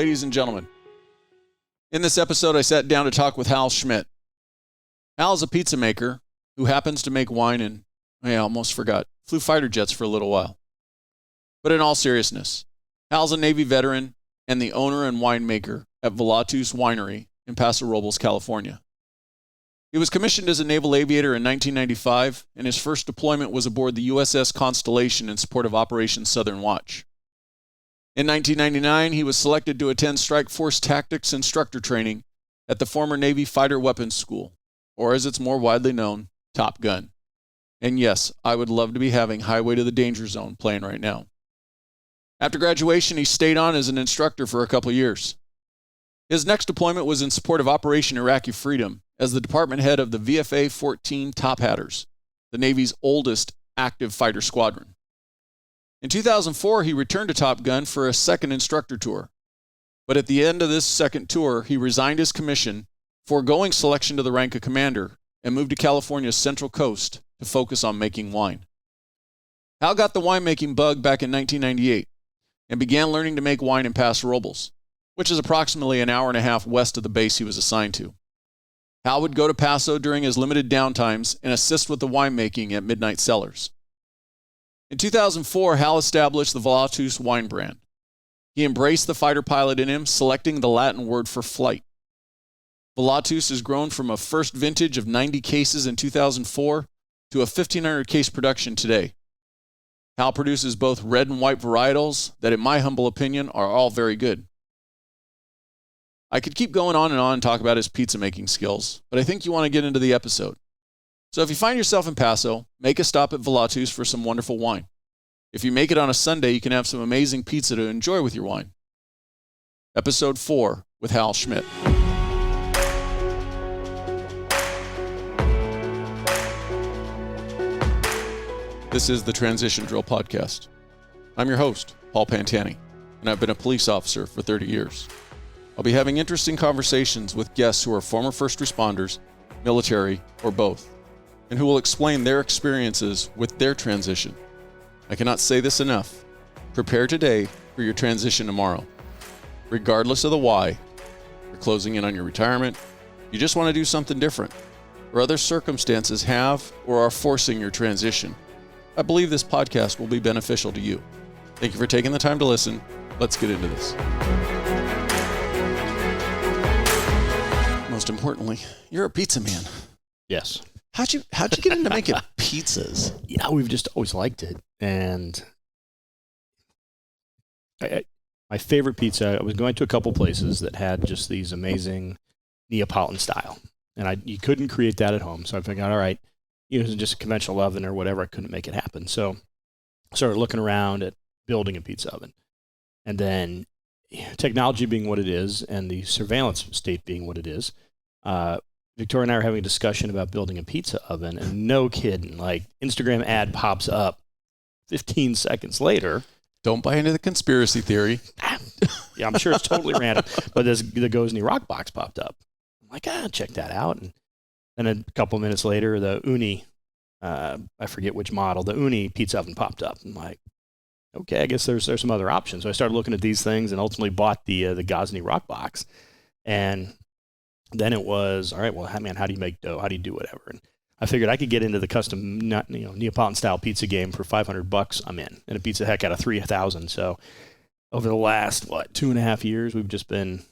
ladies and gentlemen. In this episode, I sat down to talk with Hal Schmitt. Hal is a pizza maker who happens to make wine and, I almost forgot, flew fighter jets for a little while. But in all seriousness, Hal's a Navy veteran and the owner and winemaker at Volatus Winery in Paso, Robles, California. He was commissioned as a naval aviator in 1995, and his first deployment was aboard the USS Constellation in support of Operation Southern Watch. In 1999, he was selected to attend Strike Force Tactics Instructor training at the former Navy Fighter Weapons School, or as it's more widely known, TOPGUN. And yes, I would love to be having Highway to the Danger Zone playing right now. After graduation, he stayed on as an instructor for a couple years. His next deployment was in support of Operation Iraqi Freedom as the department head of the VFA-14 Tophatters, the Navy's oldest active fighter squadron. In 2004, he returned to TOPGUN for a second instructor tour. But at the end of this second tour, he resigned his commission, foregoing selection to the rank of commander, and moved to California's Central Coast to focus on making wine. Hal got the winemaking bug back in 1998 and began learning to make wine in Paso Robles, which is approximately an hour and a half west of the base he was assigned to. Hal would go to Paso during his limited downtimes and assist with the winemaking at Midnight Cellars. In 2004, Hal established the Volatus wine brand. He embraced the fighter pilot in him, selecting the Latin word for flight. Volatus has grown from a first vintage of 90 cases in 2004 to a 1,500 case production today. Hal produces both red and white varietals that, in my humble opinion, are all very good. I could keep going on and talk about his pizza making skills, but I think you want to get into the episode. So if you find yourself in Paso, make a stop at Volatus for some wonderful wine. If you make it on a Sunday, you can have some amazing pizza to enjoy with your wine. Episode 4 with Hal Schmitt. This is the Transition Drill Podcast. I'm your host, Paul Pantani, and I've been a police officer for 30 years. I'll be having interesting conversations with guests who are former first responders, military, or both, and who will explain their experiences with their transition. I cannot say this enough. Prepare today for your transition tomorrow. Regardless of the why, you're closing in on your retirement, you just want to do something different, or other circumstances have or are forcing your transition. I believe this podcast will be beneficial to you. Thank you for taking the time to listen. Let's get into this. Most importantly, you're a pizza man. Yes. How'd you get into making pizzas? Yeah, we've just always liked it. And my favorite pizza, I was going to a couple places that had just these amazing Neapolitan style. And you couldn't create that at home. So I figured, all right, using just a conventional oven or whatever, I couldn't make it happen. So I started looking around at building a pizza oven. And then technology being what it is and the surveillance state being what it is, Victoria and I are having a discussion about building a pizza oven, and no kidding, like Instagram ad pops up 15 seconds later. Don't buy into the conspiracy theory. Yeah, I'm sure it's totally random, but the Gozney Rock box popped up. I'm like, check that out. And then a couple minutes later, the Uni, I forget which model, the Uni pizza oven popped up. I'm like, okay, I guess there's some other options. So I started looking at these things and ultimately bought the Gozney Rock box. And then it was, all right, well, man, how do you make dough? How do you do whatever? And I figured I could get into the custom, Neapolitan style pizza game for $500. I'm in, and a Pizza Heck out of 3,000. So over the last 2.5 years, we've just been,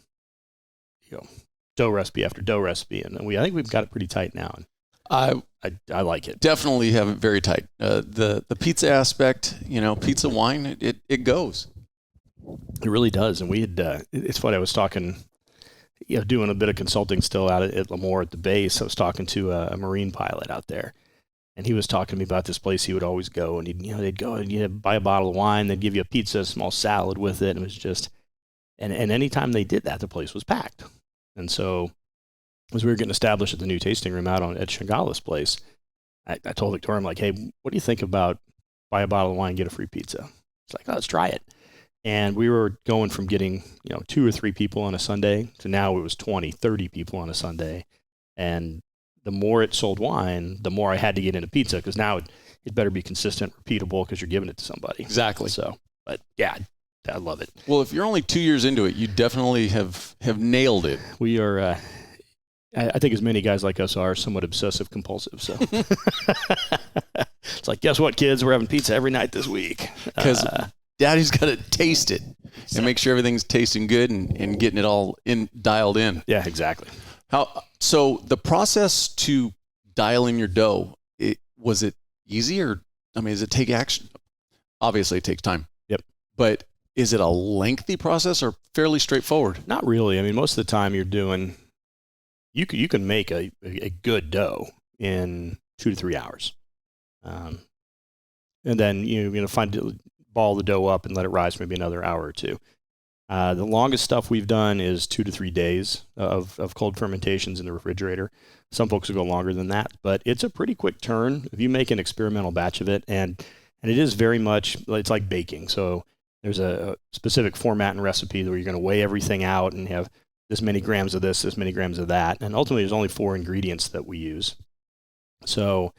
dough recipe after dough recipe, and I think we've got it pretty tight now. And I like it. Definitely have it very tight. The pizza aspect, pizza wine, it goes. It really does. And we had, it's funny, I was talking, doing a bit of consulting still out at Lemoore at the base. I was talking to a Marine pilot out there, and he was talking to me about this place he would always go, and they'd go and buy a bottle of wine, they'd give you a pizza, a small salad with it, and it was just, and anytime they did that, the place was packed. And so as we were getting established at the new tasting room out at Shangala's place, I told Victoria, I'm like, hey, what do you think about buy a bottle of wine, get a free pizza? It's like, let's try it. And we were going from getting, 2 or 3 people on a Sunday to now it was 20, 30 people on a Sunday. And the more it sold wine, the more I had to get into pizza, because now it better be consistent, repeatable, because you're giving it to somebody. Exactly. So, but yeah, I love it. Well, if you're only 2 years into it, you definitely have nailed it. We are, I think as many guys like us are somewhat obsessive compulsive. So it's like, guess what, kids? We're having pizza every night this week. Because Daddy's got to taste it and make sure everything's tasting good and getting it all dialed in. Yeah, exactly. So the process to dial in your dough, was it easy, or does it take action? Obviously, it takes time. Yep. But is it a lengthy process or fairly straightforward? Not really. Most of the time you're doing, you can make a good dough in 2 to 3 hours. And then you're going to ball the dough up and let it rise maybe another hour or two. The longest stuff we've done is 2 to 3 days of cold fermentations in the refrigerator. Some folks will go longer than that, but it's a pretty quick turn if you make an experimental batch of it. And it is very much, it's like baking. So there's a specific format and recipe where you're going to weigh everything out and have this many grams of this many grams of that. And ultimately, there's only 4 ingredients that we use. So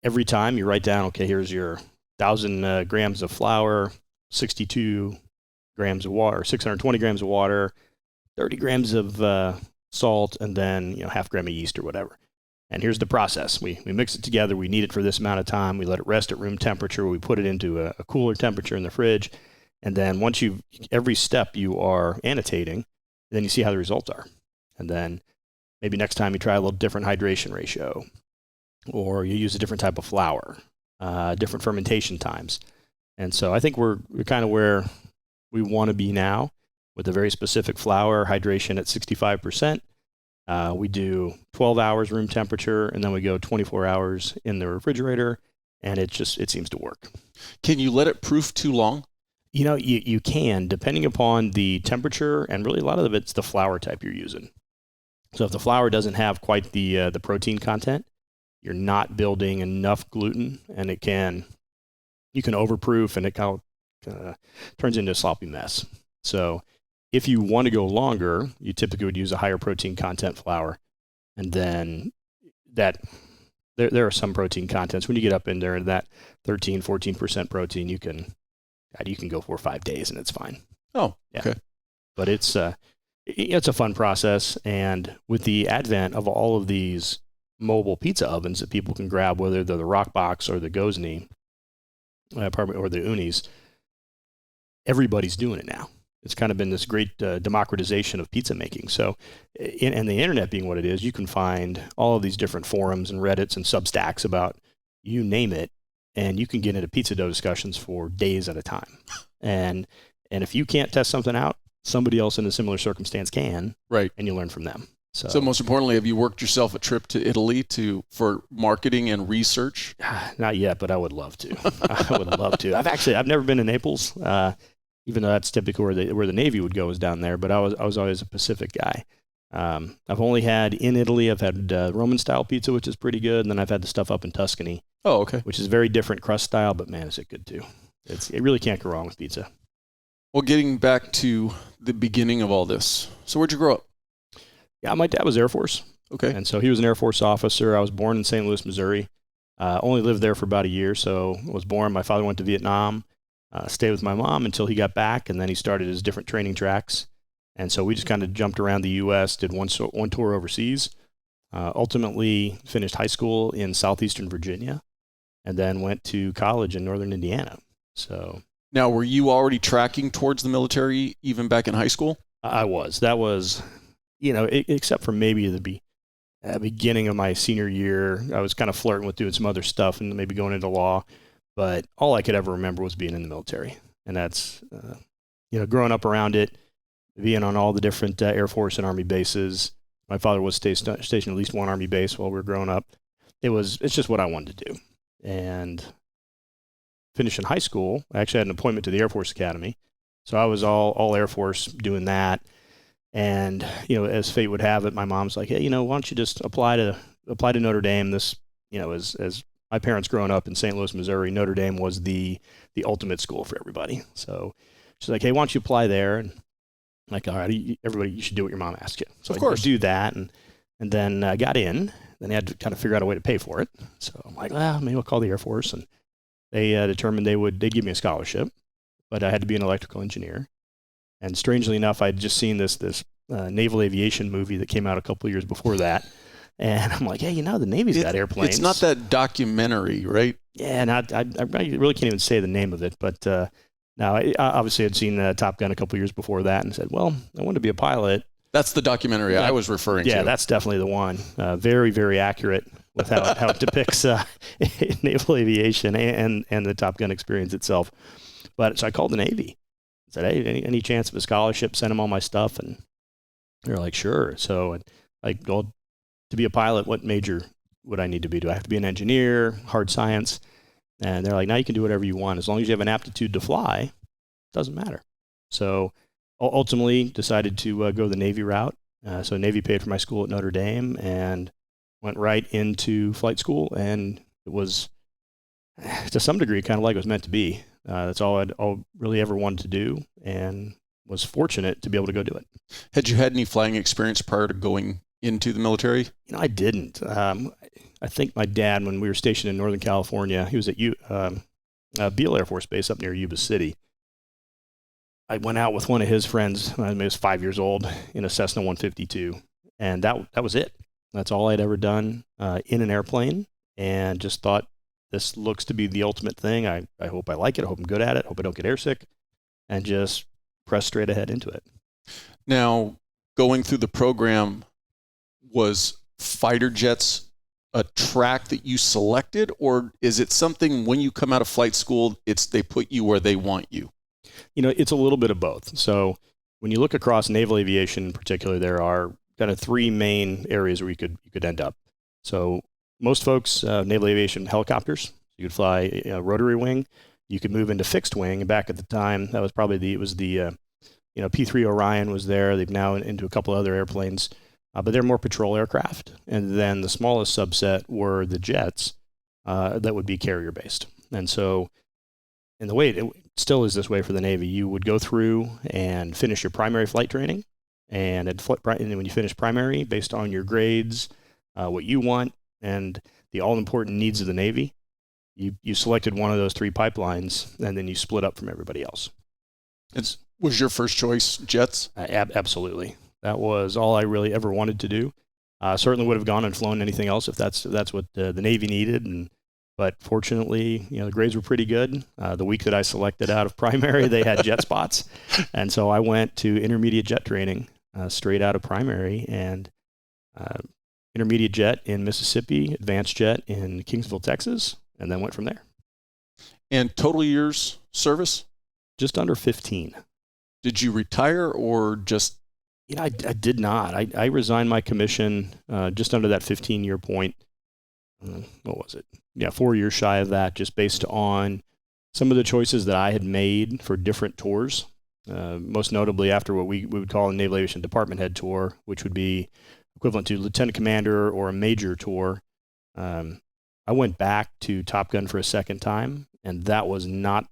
every time you write down, okay, here's your 1,000 grams of flour, 62 grams of water, 620 grams of water, 30 grams of salt, and then half gram of yeast or whatever. And here's the process. We mix it together. We knead it for this amount of time. We let it rest at room temperature. We put it into a cooler temperature in the fridge. And then once every step you are annotating, then you see how the results are. And then maybe next time you try a little different hydration ratio, or you use a different type of flour, different fermentation times. And so I think we're kind of where we want to be now with a very specific flour hydration at 65%. We do 12 hours room temperature, and then we go 24 hours in the refrigerator, and it seems to work. Can you let it proof too long? You can, depending upon the temperature, and really a lot of it's the flour type you're using. So if the flour doesn't have quite the protein content, you're not building enough gluten, and you can overproof, and it kind of turns into a sloppy mess. So if you want to go longer, you typically would use a higher protein content flour. And then there are some protein contents. When you get up in there, that 13, 14% protein, you can go 4 or 5 days and it's fine. Oh, yeah. Okay. But it's a fun process. And with the advent of all of these mobile pizza ovens that people can grab, whether they're the Rockbox or the Gozni, or the Unis, everybody's doing it now. It's kind of been this great democratization of pizza making. So, and the internet being what it is, you can find all of these different forums and Reddits and Substacks about you name it, and you can get into pizza dough discussions for days at a time. And if you can't test something out, somebody else in a similar circumstance can, right? And you learn from them. So most importantly, have you worked yourself a trip to Italy for marketing and research? Not yet, but I would love to. I would love to. I've never been to Naples. Even though that's typically where the Navy would go is down there, but I was always a Pacific guy. I've only had in Italy, I've had Roman style pizza, which is pretty good, and then I've had the stuff up in Tuscany. Oh, okay. Which is very different crust style, but man, is it good too. It really can't go wrong with pizza. Well, getting back to the beginning of all this, so where'd you grow up? Yeah, my dad was Air Force. Okay. And so he was an Air Force officer. I was born in St. Louis, Missouri. Only lived there for about a year, so I was born. My father went to Vietnam. Stayed with my mom until he got back, and then he started his different training tracks. And so we just kind of jumped around the U.S., did one tour overseas, ultimately finished high school in southeastern Virginia, and then went to college in northern Indiana. So now, were you already tracking towards the military even back in high school? I was. That was, except for maybe the beginning of my senior year, I was kind of flirting with doing some other stuff and maybe going into law. But all I could ever remember was being in the military. And that's, growing up around it, being on all the different Air Force and Army bases. My father was stationed at least one Army base while we were growing up. It's just what I wanted to do. And finishing high school, I actually had an appointment to the Air Force Academy. So I was all Air Force doing that. And, as fate would have it, my mom's like, hey, why don't you just apply to Notre Dame? This, as my parents growing up in St. Louis, Missouri, Notre Dame was the ultimate school for everybody. So she's like, hey, why don't you apply there? And I'm like, all right, everybody, you should do what your mom asked you. So of course. I do that. And then I got in. Then I had to kind of figure out a way to pay for it. So I'm like, maybe I'll call the Air Force. And they determined they'd give me a scholarship. but I had to be an electrical engineer. And strangely enough, I'd just seen this naval aviation movie that came out a couple of years before that. And I'm like, hey, the Navy's got airplanes. It's not that documentary, right? Yeah, and I really can't even say the name of it. But now, obviously, I'd seen Top Gun a couple of years before that and said, well, I want to be a pilot. That's the documentary I was referring to. Yeah, that's definitely the one. Very, very accurate with how it depicts naval aviation and the Top Gun experience itself. But so I called the Navy. I said, hey, any chance of a scholarship? Send them all my stuff. And they're like, sure. So well, to be a pilot, what major would I need to be? Do I have to be an engineer, hard science? And they're like, now you can do whatever you want. As long as you have an aptitude to fly, it doesn't matter. So ultimately decided to go the Navy route. So Navy paid for my school at Notre Dame and went right into flight school. And it was, to some degree, kind of like it was meant to be. That's all I'd really ever wanted to do, and was fortunate to be able to go do it. Had you had any flying experience prior to going into the military? I didn't. I think my dad, when we were stationed in Northern California, he was at Beale Air Force Base up near Yuba City. I went out with one of his friends when I was 5 years old in a Cessna 152, and that was it. That's all I'd ever done in an airplane, and just thought, this looks to be the ultimate thing. I hope I like it. I hope I'm good at it. I hope I don't get airsick, and just press straight ahead into it. Now, going through the program, was fighter jets a track that you selected, or is it something when you come out of flight school, they put you where they want you? It's a little bit of both. So when you look across naval aviation in particular, there are kind of three main areas where you could end up. So most folks, naval aviation helicopters, you could fly a rotary wing. You could move into fixed wing. And back at the time, that was probably the P-3 Orion was there. They've now into a couple other airplanes, but they're more patrol aircraft. And then the smallest subset were the jets that would be carrier based. And so, in the way it still is this way for the Navy, you would go through and finish your primary flight training. And when you finish primary, based on your grades, what you want, and the all-important needs of the Navy, you selected one of those three pipelines, and then you split up from everybody else. Was your first choice jets? Absolutely. That was all I really ever wanted to do. Certainly would have gone and flown anything else if that's what the Navy needed. But fortunately, the grades were pretty good. The week that I selected out of primary, they had jet spots. And so I went to intermediate jet training straight out of primary, and intermediate jet in Mississippi, advanced jet in Kingsville, Texas, and then went from there. And total years service? Just under 15. Did you retire or just? I did not. I resigned my commission just under that 15-year point. What was it? Yeah, 4 years shy of that, just based on some of the choices that I had made for different tours. Most notably after what we would call a Naval Aviation Department Head tour, which would be equivalent to Lieutenant Commander or a Major tour. I went back to Top Gun for a second time, and that was not,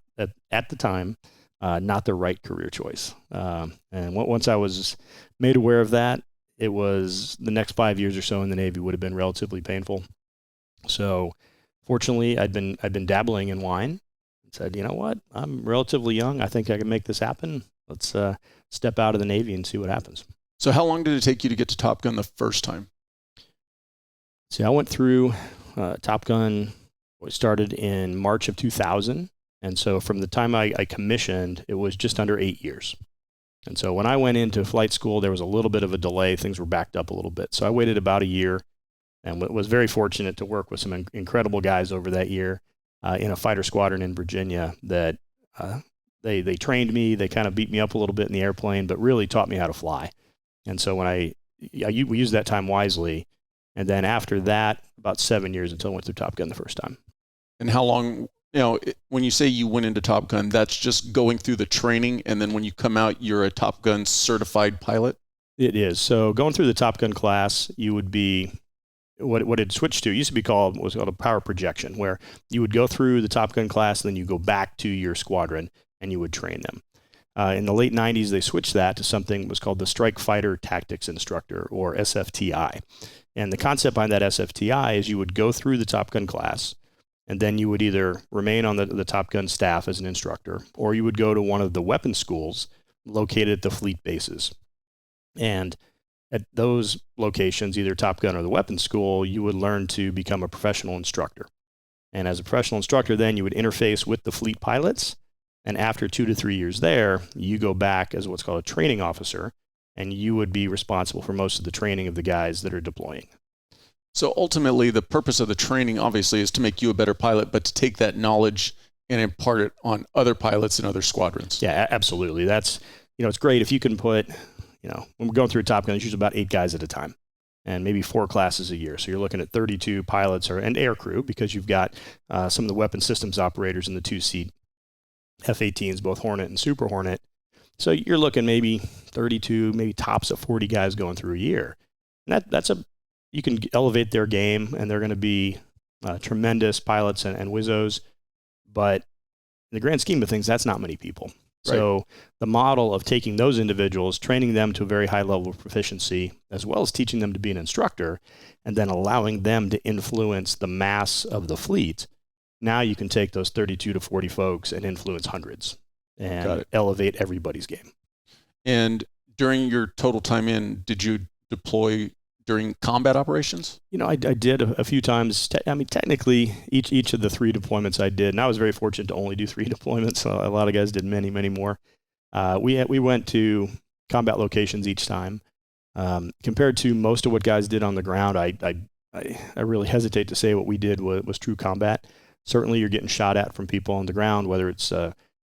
at the time, not the right career choice. And once I was made aware of that, it was the next 5 years or so in the Navy would have been relatively painful. So fortunately, I'd been dabbling in wine and said, you know what, I'm relatively young. I think I can make this happen. Let's step out of the Navy and see what happens. So how long did it take you to get to Top Gun the first time? See, I went through Top Gun, started in March of 2000. And so from the time I commissioned, it was just under 8 years. And so when I went into flight school, there was a little bit of a delay. Things were backed up a little bit. So I waited about a year and was very fortunate to work with some incredible guys over that year in a fighter squadron in Virginia that they trained me. They kind of beat me up a little bit in the airplane, but really taught me how to fly. And so when we used that time wisely. And then after that, about 7 years until I went through Top Gun the first time. And how long, when you say you went into Top Gun, that's just going through the training, and then when you come out, you're a Top Gun certified pilot? It is. So going through the Top Gun class, you would be, what it switched to, it used to be called a power projection, where you would go through the Top Gun class, and then you go back to your squadron, and you would train them. In the late 90s, they switched that to something that was called the Strike Fighter Tactics Instructor, or SFTI. And the concept behind that SFTI is you would go through the Top Gun class, And then you would either remain on the TOPGUN staff as an instructor, or you would go to one of the weapons schools located at the fleet bases. And at those locations, either TOPGUN or the weapons school, you would learn to become a professional instructor. And as a professional instructor, then you would interface with the fleet pilots. And after 2 to 3 years there, you go back as what's called a training officer, and you would be responsible for most of the training of the guys that are deploying. So ultimately, the purpose of the training, obviously, is to make you a better pilot, but to take that knowledge and impart it on other pilots and other squadrons. Yeah, absolutely. That's, it's great if you can put, when we're going through a TOPGUN, there's usually about 8 guys at a time, and maybe 4 classes a year. So you're looking at 32 pilots and air crew, because you've got some of the weapon systems operators in the 2-seat F-18s, both Hornet and Super Hornet. So you're looking maybe 32, maybe tops of 40 guys going through a year. And you can elevate their game, and they're going to be tremendous pilots and wizzos. But in the grand scheme of things, that's not many people. Right. So the model of taking those individuals, training them to a very high level of proficiency, as well as teaching them to be an instructor, and then allowing them to influence the mass of the fleet, now you can take those 32 to 40 folks and influence hundreds and elevate everybody's game. And during your total time in, did you deploy during combat operations? I did a few times. Technically, each of the 3 deployments I did, and I was very fortunate to only do 3 deployments. So a lot of guys did many, many more. We went to combat locations each time. Compared to most of what guys did on the ground, I really hesitate to say what we did was true combat. Certainly, you're getting shot at from people on the ground, whether it's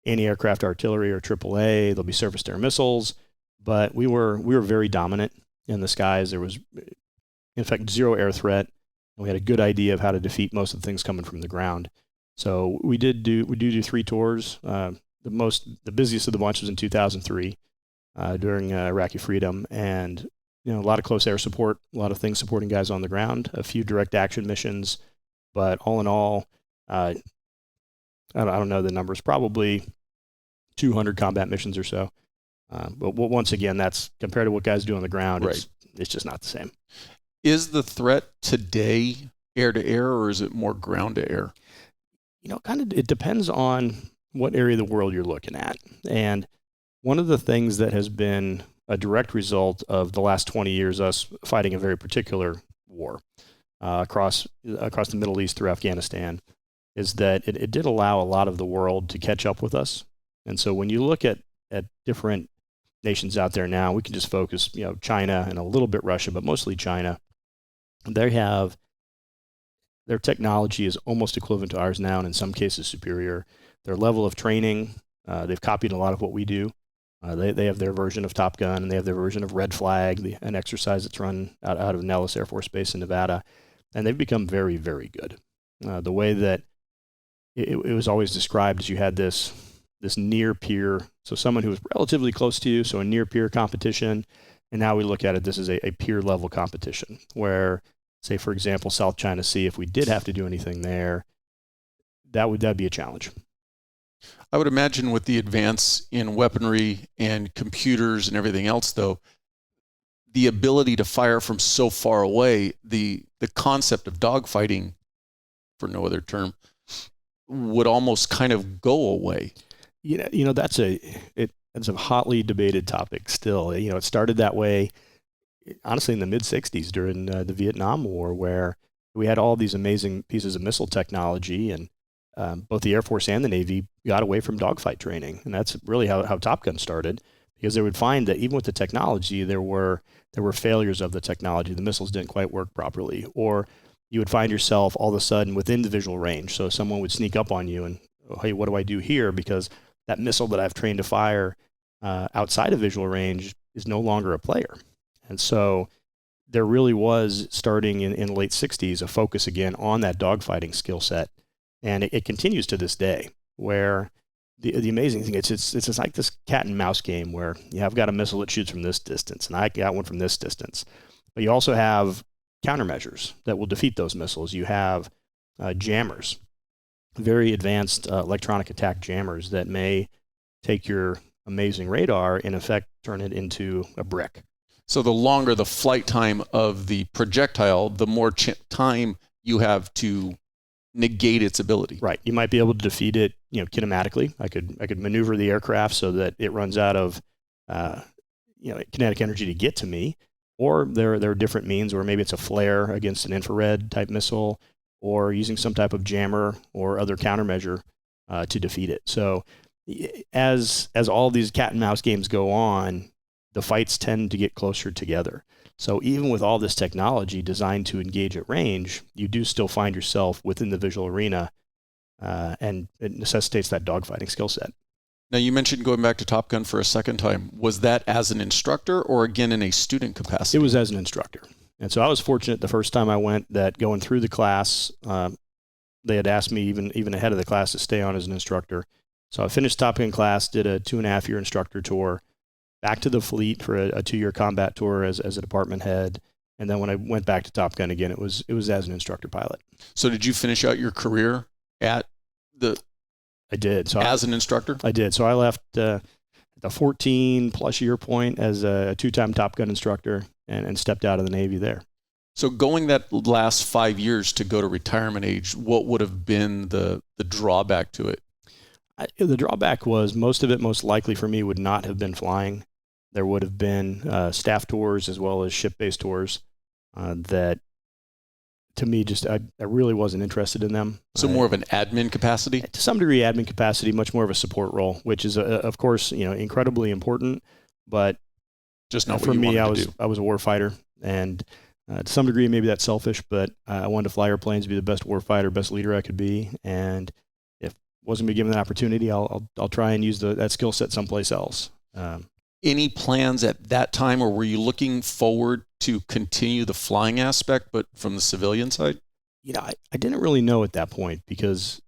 anti-aircraft artillery or AAA. There'll be surface-to-air missiles, but we were very dominant in the skies. There was, in fact, 0 air threat. We had a good idea of how to defeat most of the things coming from the ground. So we do 3 tours. The busiest of the bunch was in 2003 during Iraqi freedom, and a lot of close air support, a lot of things supporting guys on the ground, a few direct action missions, but all in all, I don't know the numbers, probably 200 combat missions or so. But once again, that's compared to what guys do on the ground. Right. It's just not the same. Is the threat today air to air, or is it more ground to air? It depends on what area of the world you're looking at. And one of the things that has been a direct result of the last 20 years, us fighting a very particular war across the Middle East through Afghanistan, is that it did allow a lot of the world to catch up with us. And so when you look at different nations out there now, we can just focus, China and a little bit Russia, but mostly China. Their technology is almost equivalent to ours now, and in some cases superior. Their level of training, they've copied a lot of what we do. They have their version of TOPGUN, and they have their version of Red Flag, an exercise that's run out of Nellis Air Force Base in Nevada, and they've become very, very good. The way that it was always described as you had this near peer, so someone who was relatively close to you, so a near peer competition, and now we look at it, this is a peer level competition, where, say for example, South China Sea, if we did have to do anything there, that'd be a challenge. I would imagine with the advance in weaponry and computers and everything else, though, the ability to fire from so far away, the concept of dogfighting, for no other term, would almost kind of go away. That's a hotly debated topic still. It started that way, honestly, in the mid-'60s during the Vietnam War, where we had all these amazing pieces of missile technology, and both the Air Force and the Navy got away from dogfight training. And that's really how TOPGUN started, because they would find that even with the technology, there were failures of the technology. The missiles didn't quite work properly, or you would find yourself all of a sudden within the visual range. So someone would sneak up on you and, hey, what do I do here? Because that missile that I've trained to fire outside of visual range is no longer a player. And so there really was, starting in the late 60s, a focus again on that dogfighting skill set. And it continues to this day, where the amazing thing, it's like this cat and mouse game where I've got a missile that shoots from this distance, and I got one from this distance. But you also have countermeasures that will defeat those missiles. You have jammers, very advanced electronic attack jammers that may take your amazing radar, in effect, turn it into a brick. So the longer the flight time of the projectile, the more time you have to negate its ability. Right. You might be able to defeat it, kinematically. I could maneuver the aircraft so that it runs out of, kinetic energy to get to me. Or there are different means where maybe it's a flare against an infrared type missile, or using some type of jammer or other countermeasure to defeat it. So as all these cat and mouse games go on, the fights tend to get closer together. So even with all this technology designed to engage at range, you do still find yourself within the visual arena, and it necessitates that dogfighting skill set. Now, you mentioned going back to Top Gun for a second time. Was that as an instructor or again in a student capacity? It was as an instructor. And so I was fortunate the first time I went that going through the class, they had asked me even ahead of the class to stay on as an instructor. So I finished Top Gun class, did a 2.5-year instructor tour, back to the fleet for a 2-year combat tour as a department head. And then when I went back to Top Gun again, it was as an instructor pilot. So did you finish out your career at the... I did. So as an instructor? I did. So I left at the 14-plus year point as a 2-time Top Gun instructor and stepped out of the Navy there. So going that last 5 years to go to retirement age, what would have been the drawback to it? The drawback was most of it, most likely for me, would not have been flying. There would have been staff tours as well as ship-based tours that, to me, just I really wasn't interested in them. So more of an admin capacity? To some degree, admin capacity, much more of a support role, which is, of course, incredibly important. But just not for me, I was a war fighter, and to some degree, maybe that's selfish, but I wanted to fly airplanes, be the best war fighter, best leader I could be, and if wasn't be given that opportunity, I'll try and use that skill set someplace else. Any plans at that time, or were you looking forward to continue the flying aspect, but from the civilian side? I didn't really know at that point because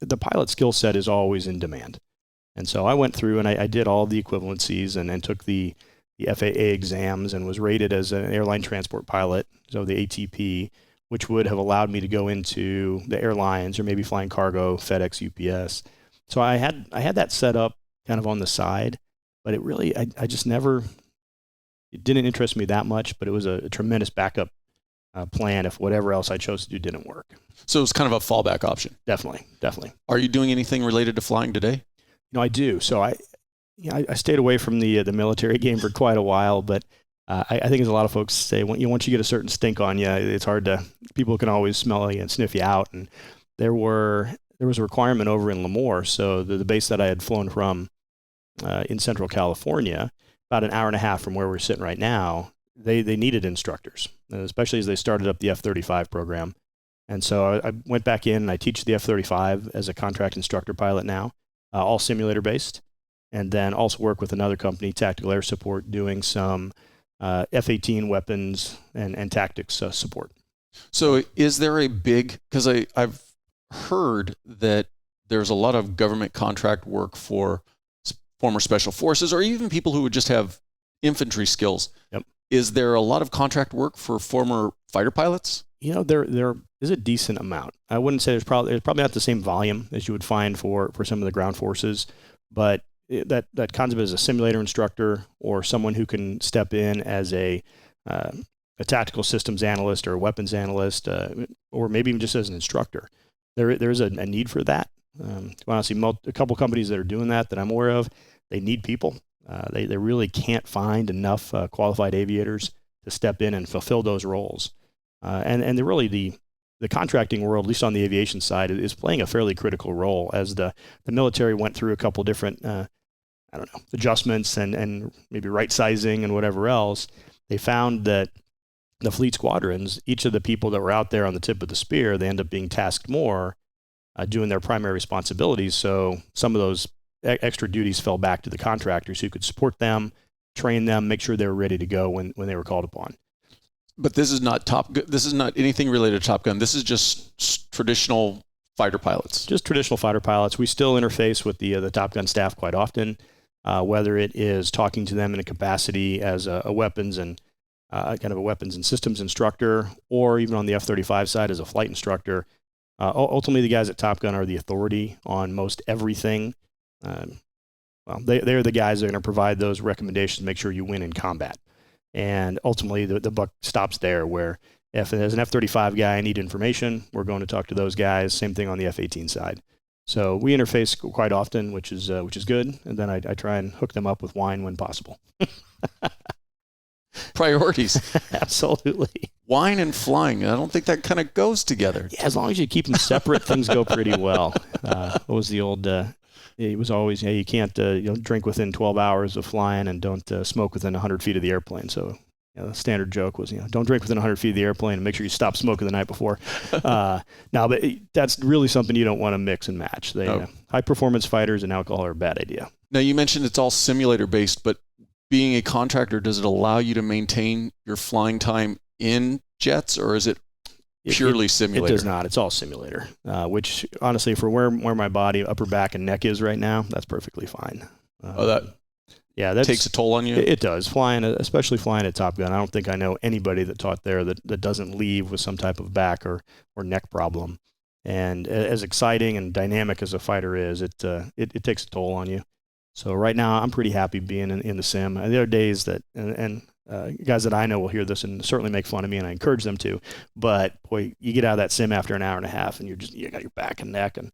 the pilot skill set is always in demand. And so I went through and I did all the equivalencies and took the FAA exams and was rated as an airline transport pilot, so the ATP, which would have allowed me to go into the airlines or maybe flying cargo, FedEx, UPS. So I had that set up kind of on the side, but it really, I just never, it didn't interest me that much, but it was a tremendous backup plan if whatever else I chose to do didn't work. So it's kind of a fallback option. Definitely. Are you doing anything related to flying today? I do. So I stayed away from the military game for quite a while, but I think as a lot of folks say, once you get a certain stink on you, it's hard to, people can always smell you and sniff you out. And there was a requirement over in Lemoore. So the base that I had flown from in Central California, about an hour and a half from where we're sitting right now, they needed instructors, especially as they started up the F-35 program. And so I went back in and I teach the F-35 as a contract instructor pilot now, all simulator based, and then also work with another company, Tactical Air Support, doing some F-18 weapons and tactics support. So is there a big, because I've heard that there's a lot of government contract work for former special forces or even people who would just have infantry skills. Yep. Is there a lot of contract work for former fighter pilots? There is a decent amount. I wouldn't say there's probably not the same volume as you would find for some of the ground forces, but that concept as a simulator instructor or someone who can step in as a tactical systems analyst or a weapons analyst, or maybe even just as an instructor. There's a need for that. Honestly, a couple companies that are doing that I'm aware of, they need people. They really can't find enough qualified aviators to step in and fulfill those roles. And the contracting world, at least on the aviation side, is playing a fairly critical role as the military went through a couple different, adjustments and maybe right sizing and whatever else. They found that the fleet squadrons, each of the people that were out there on the tip of the spear, they end up being tasked more doing their primary responsibilities. So some of those extra duties fell back to the contractors who could support them, train them, make sure they were ready to go when they were called upon. But this is not this is not anything related to Top Gun. This is just traditional fighter pilots. Just traditional fighter pilots. We still interface with the Top Gun staff quite often, whether it is talking to them in a capacity as a weapons and kind of a weapons and systems instructor, or even on the F-35 side as a flight instructor. Ultimately, the guys at Top Gun are the authority on most everything. They're the guys that are going to provide those recommendations to make sure you win in combat. And ultimately, the buck stops there, where If there's an F-35 guy, I need information, we're going to talk to those guys. Same thing on the F-18 side. So we interface quite often, which is good. And then I try and hook them up with wine when possible. Priorities. Absolutely. Wine and flying. I don't think that kind of goes together. Yeah, as long as you keep them separate, things go pretty well. What was the old? It was always, you can't drink within 12 hours of flying and don't smoke within 100 feet of the airplane. So the standard joke was, don't drink within 100 feet of the airplane and make sure you stop smoking the night before. But that's really something you don't want to mix and match. High performance fighters and alcohol are a bad idea. Now, you mentioned it's all simulator based, but being a contractor, does it allow you to maintain your flying time in jets, or is it purely simulator? It does not. It's all simulator, which honestly, for where my body, upper back, and neck is right now, that's perfectly fine. That takes a toll on you? It does. Flying, especially flying at Top Gun, I don't think I know anybody that taught there that doesn't leave with some type of back or neck problem. And as exciting and dynamic as a fighter is, it takes a toll on you. So right now, I'm pretty happy being in the sim. There are days that, and guys that I know will hear this and certainly make fun of me, and I encourage them to. But boy, you get out of that sim after an hour and a half, and you got your back and neck, and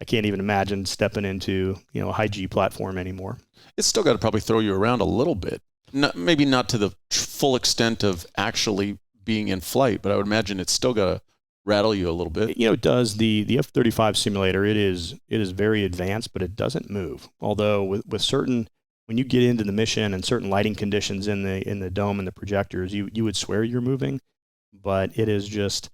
I can't even imagine stepping into a high G platform anymore. It's still got to probably throw you around a little bit. Maybe not to the full extent of actually being in flight, but I would imagine it's still got to rattle you a little bit. It does. The F-35 simulator, it is very advanced, but it doesn't move. Although with certain, when you get into the mission and certain lighting conditions in the dome and the projectors, you would swear you're moving, but it is just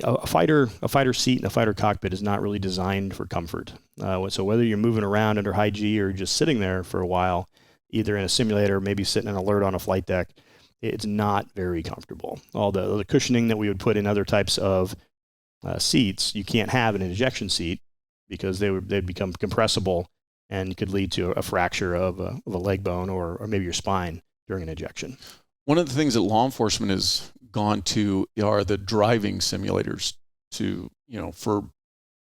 a fighter seat and a fighter cockpit is not really designed for comfort. So whether you're moving around under high G or just sitting there for a while, either in a simulator, maybe sitting in alert on a flight deck, it's not very comfortable. Although the cushioning that we would put in other types of seats, you can't have in an ejection seat because they'd become compressible and could lead to a fracture of a leg bone or maybe your spine during an ejection. One of the things that law enforcement has gone to are the driving simulators for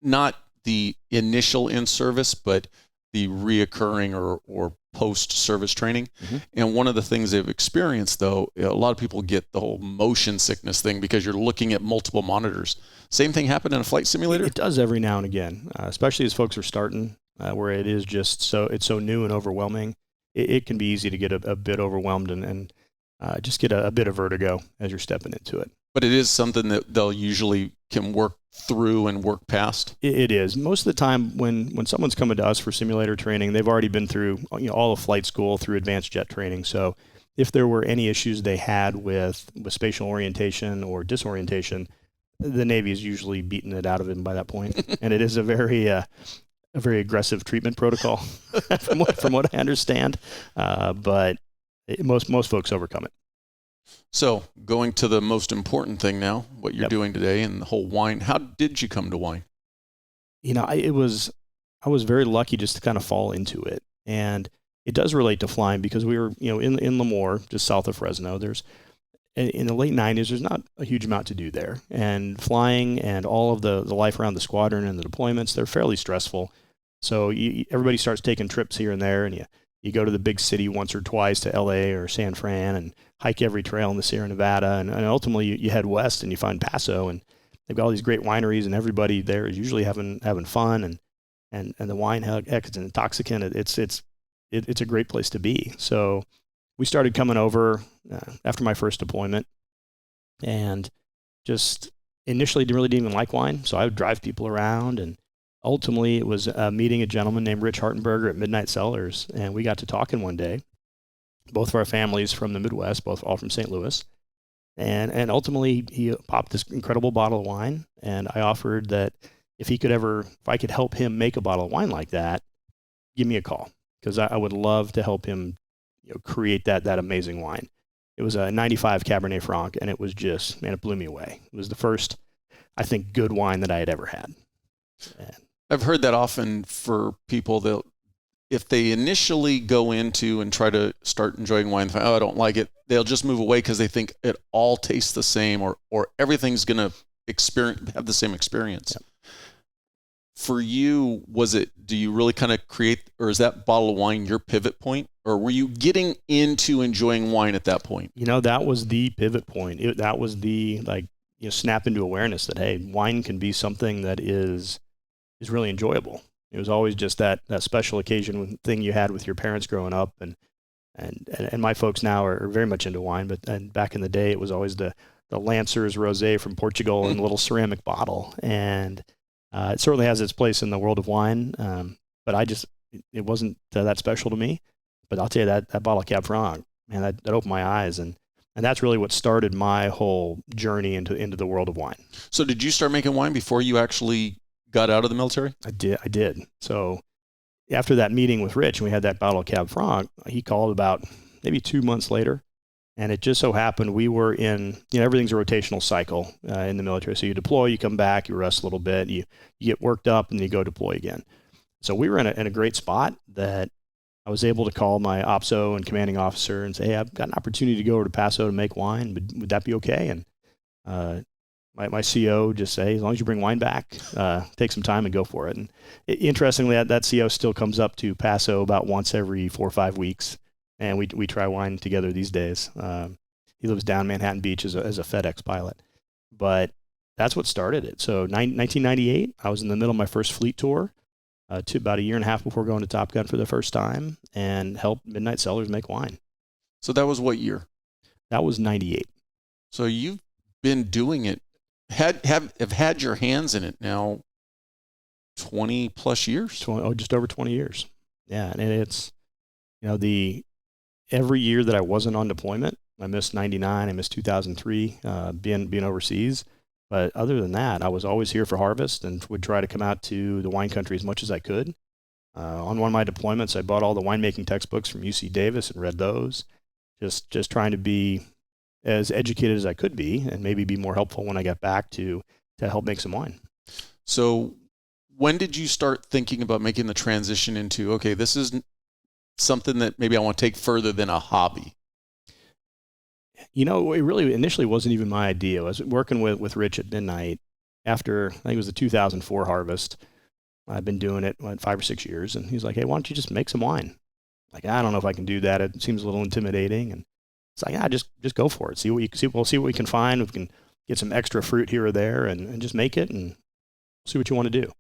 not the initial in-service, but the reoccurring or post-service training. Mm-hmm. And one of the things they've experienced, though, a lot of people get the whole motion sickness thing because you're looking at multiple monitors. Same thing happened in a flight simulator? It does every now and again, especially as folks are starting, where it is just it's so new and overwhelming. It can be easy to get a bit overwhelmed and just get a bit of vertigo as you're stepping into it. But it is something that they'll usually can work through and work past? It is. Most of the time when someone's coming to us for simulator training, they've already been through all of flight school through advanced jet training. So if there were any issues they had with spatial orientation or disorientation, the Navy is usually beating it out of them by that point. And it is a very aggressive treatment protocol from what I understand. But most folks overcome it. So going to the most important thing now, what you're doing today and the whole wine. How did you come to wine? I was very lucky just to kind of fall into it. And it does relate to flying because we were, in Lemoore, just south of Fresno. In the late 90s, there's not a huge amount to do there. And flying and all of the life around the squadron and the deployments, they're fairly stressful. So everybody starts taking trips here and there, and you go to the big city once or twice to LA or San Fran and hike every trail in the Sierra Nevada. And ultimately you head west and you find Paso, and they've got all these great wineries, and everybody there is usually having fun. And the wine, heck, it's an intoxicant. It's a great place to be. So we started coming over after my first deployment, and just initially really didn't even like wine. So I would drive people around, and ultimately it was meeting a gentleman named Rich Hartenberger at Midnight Cellars. And we got to talking one day, both of our families from the Midwest, all from St. Louis. And ultimately he popped this incredible bottle of wine. And I offered that if I could help him make a bottle of wine like that, give me a call, because I would love to help him create that amazing wine. It was a 95 Cabernet Franc, and it was just, it blew me away. It was the first, I think, good wine that I had ever had. And I've heard that often for people, if they initially go into and try to start enjoying wine, I don't like it, they'll just move away because they think it all tastes the same or everything's going to have the same experience. Yep. For you, do you really kind of create, or is that bottle of wine your pivot point? Or were you getting into enjoying wine at that point? That was the pivot point. That was the, snap into awareness that, hey, wine can be something that is really enjoyable. It was always just that special occasion thing you had with your parents growing up, and my folks now are very much into wine, but back in the day it was always the Lancers Rosé from Portugal in a little ceramic bottle, and it certainly has its place in the world of wine. But it wasn't that special to me. But I'll tell you that bottle of Cab Franc, man, that opened my eyes, and that's really what started my whole journey into the world of wine. So did you start making wine before you actually got out of the military? I did. So after that meeting with Rich, and we had that bottle of Cab Franc, he called about maybe 2 months later. And it just so happened we were in, everything's a rotational cycle in the military. So you deploy, you come back, you rest a little bit, you get worked up, and then you go deploy again. So we were in a great spot that I was able to call my OPSO and commanding officer and say, hey, I've got an opportunity to go over to Paso to make wine. Would that be okay? And my CO just say, as long as you bring wine back, take some time and go for it. And interestingly, that CO still comes up to Paso about once every 4 or 5 weeks. And we try wine together these days. He lives down Manhattan Beach as a FedEx pilot. But that's what started it. So 1998, I was in the middle of my first fleet tour, to about a year and a half before going to Top Gun for the first time, and helped Midnight Cellars make wine. So that was what year? That was 98. So you've been doing it, have had your hands in it now 20 plus years? Just over 20 years. Yeah, and it's, every year that I wasn't on deployment, I missed 99, I missed 2003, being overseas. But other than that, I was always here for harvest and would try to come out to the wine country as much as I could. On one of my deployments, I bought all the winemaking textbooks from UC Davis and read those, just trying to be as educated as I could be and maybe be more helpful when I got back to help make some wine. So when did you start thinking about making the transition into, okay, this is something that maybe I want to take further than a hobby? It really initially wasn't even my idea. I was working with Rich at Midnight after, I think it was the 2004 harvest. I've been doing it 5 or 6 years, and he's like, hey, why don't you just make some wine? Like, I don't know if I can do that. It seems a little intimidating. And it's like, just go for it. We'll see what we can find. We can get some extra fruit here or there and just make it and see what you want to do.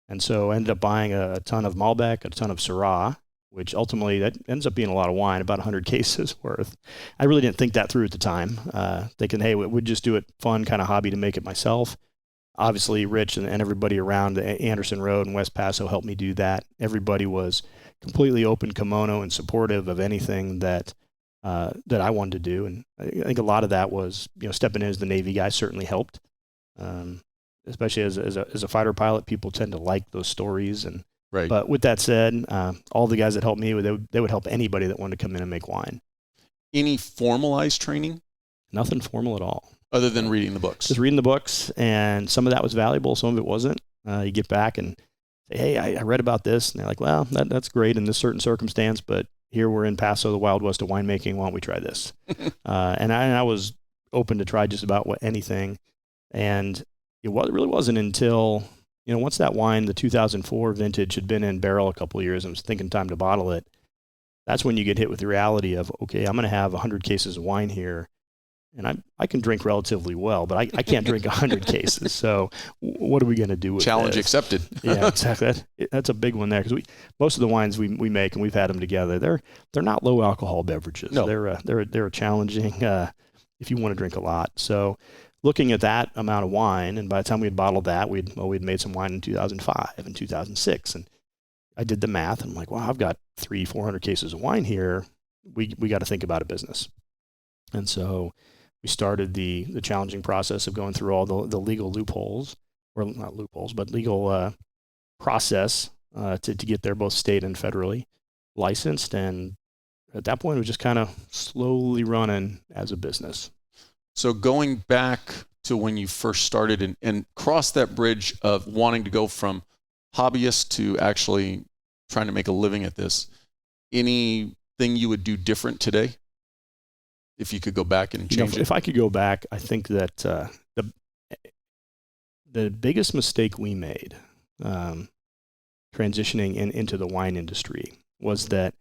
And so I ended up buying a ton of Malbec, a ton of Syrah, which ultimately that ends up being a lot of wine, about 100 cases worth. I really didn't think that through at the time, thinking, hey, we'd just do it fun kind of hobby to make it myself. Obviously, Rich and everybody around the Anderson Road and West Paso helped me do that. Everybody was completely open kimono and supportive of anything that I wanted to do. And I think a lot of that was, stepping in as the Navy guy certainly helped. Especially as a fighter pilot, people tend to like those stories. And right. But with that said, all the guys that helped me, they would help anybody that wanted to come in and make wine. Any formalized training? Nothing formal at all. Other than reading the books? Just reading the books, and some of that was valuable, some of it wasn't. You get back and say, hey, I read about this. And they're like, well, that's great in this certain circumstance, but here we're in Paso, the Wild West of winemaking. Why don't we try this? And I was open to try just about anything. And it really wasn't until, once that wine, the 2004 vintage, had been in barrel a couple of years and was thinking time to bottle it, that's when you get hit with the reality of, okay, I'm going to have 100 cases of wine here, and I can drink relatively well, but I can't drink 100 cases. So what are we going to do with Challenge this? accepted. Yeah, exactly. That's a big one there, because most of the wines we make, and we've had them together, they're not low alcohol beverages. No. They're challenging if you want to drink a lot. So looking at that amount of wine, and by the time we had bottled that, we'd made some wine in 2005 and 2006, and I did the math, and I'm like, wow, I've got 300-400 cases of wine here. We got to think about a business. And so we started the challenging process of going through all the legal loopholes, or not loopholes, but legal process to get there, both state and federally licensed. And at that point, it was just kind of slowly running as a business. So going back to when you first started and crossed that bridge of wanting to go from hobbyist to actually trying to make a living at this, anything you would do different today if you could go back and change it? If I could go back, I think that the biggest mistake we made transitioning into the wine industry was that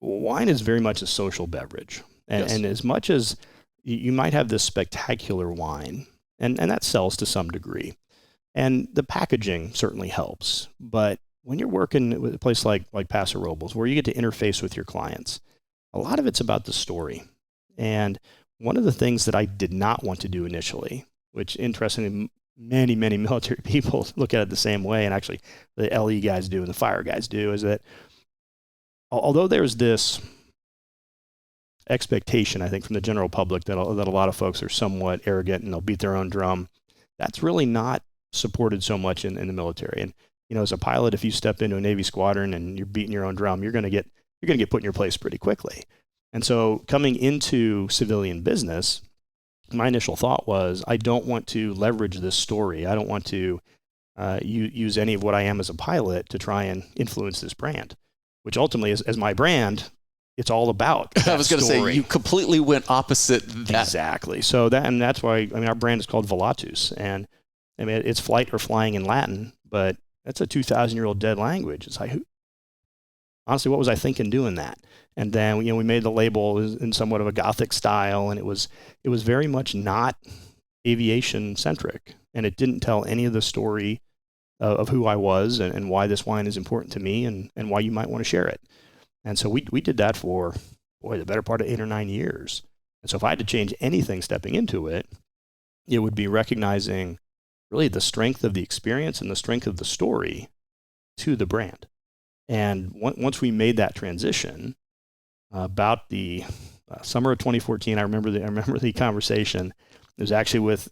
wine is very much a social beverage. And as much as you might have this spectacular wine, and that sells to some degree, and the packaging certainly helps, but when you're working with a place like Paso Robles, where you get to interface with your clients, a lot of it's about the story. And one of the things that I did not want to do initially, which interestingly, many military people look at it the same way, and actually the LE guys do and the fire guys do, is that although there's this expectation, I think, from the general public that a lot of folks are somewhat arrogant and they'll beat their own drum, that's really not supported so much in the military. And as a pilot, if you step into a Navy squadron and you're beating your own drum, you're going to get put in your place pretty quickly. And so coming into civilian business, my initial thought was, I don't want to leverage this story. I don't want to use any of what I am as a pilot to try and influence this brand, which ultimately, as my brand, it's all about that I was going to say, you completely went opposite that. Exactly. So that's why, our brand is called Volatus. And it's flight or flying in Latin, but that's a 2,000-year-old dead language. It's like, honestly, what was I thinking doing that? And then, we made the label in somewhat of a Gothic style, and it was very much not aviation centric. And it didn't tell any of the story of who I was and why this wine is important to me and why you might want to share it. And so we did that for, the better part of 8 or 9 years. And so if I had to change anything stepping into it, it would be recognizing really the strength of the experience and the strength of the story to the brand. And once we made that transition, about the summer of 2014, I remember the conversation. It was actually with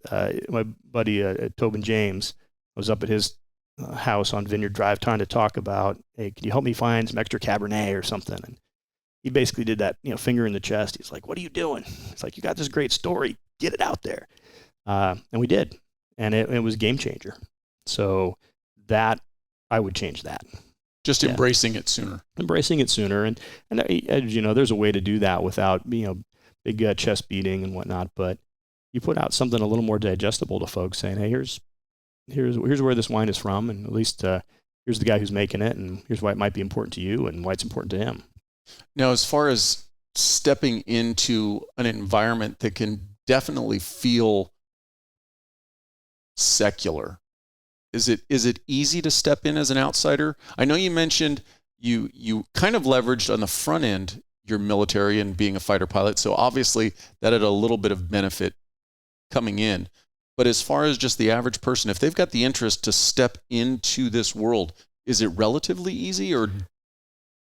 my buddy Tobin James. I was up at his house on Vineyard Drive trying to talk about, hey, can you help me find some extra Cabernet or something? And he basically did that, finger in the chest. He's like, what are you doing? It's like, you got this great story. Get it out there. And we did. And it was a game changer. So that, I would change that. Just embracing it sooner. Embracing it sooner. And as you know, there's a way to do that without, big chest beating and whatnot. But you put out something a little more digestible to folks saying, hey, here's where this wine is from. And at least here's the guy who's making it. And here's why it might be important to you and why it's important to him. Now, as far as stepping into an environment that can definitely feel secular, is it easy to step in as an outsider? I know you mentioned you kind of leveraged on the front end your military and being a fighter pilot, so obviously that had a little bit of benefit coming in. But as far as just the average person, if they've got the interest to step into this world, is it relatively easy? Or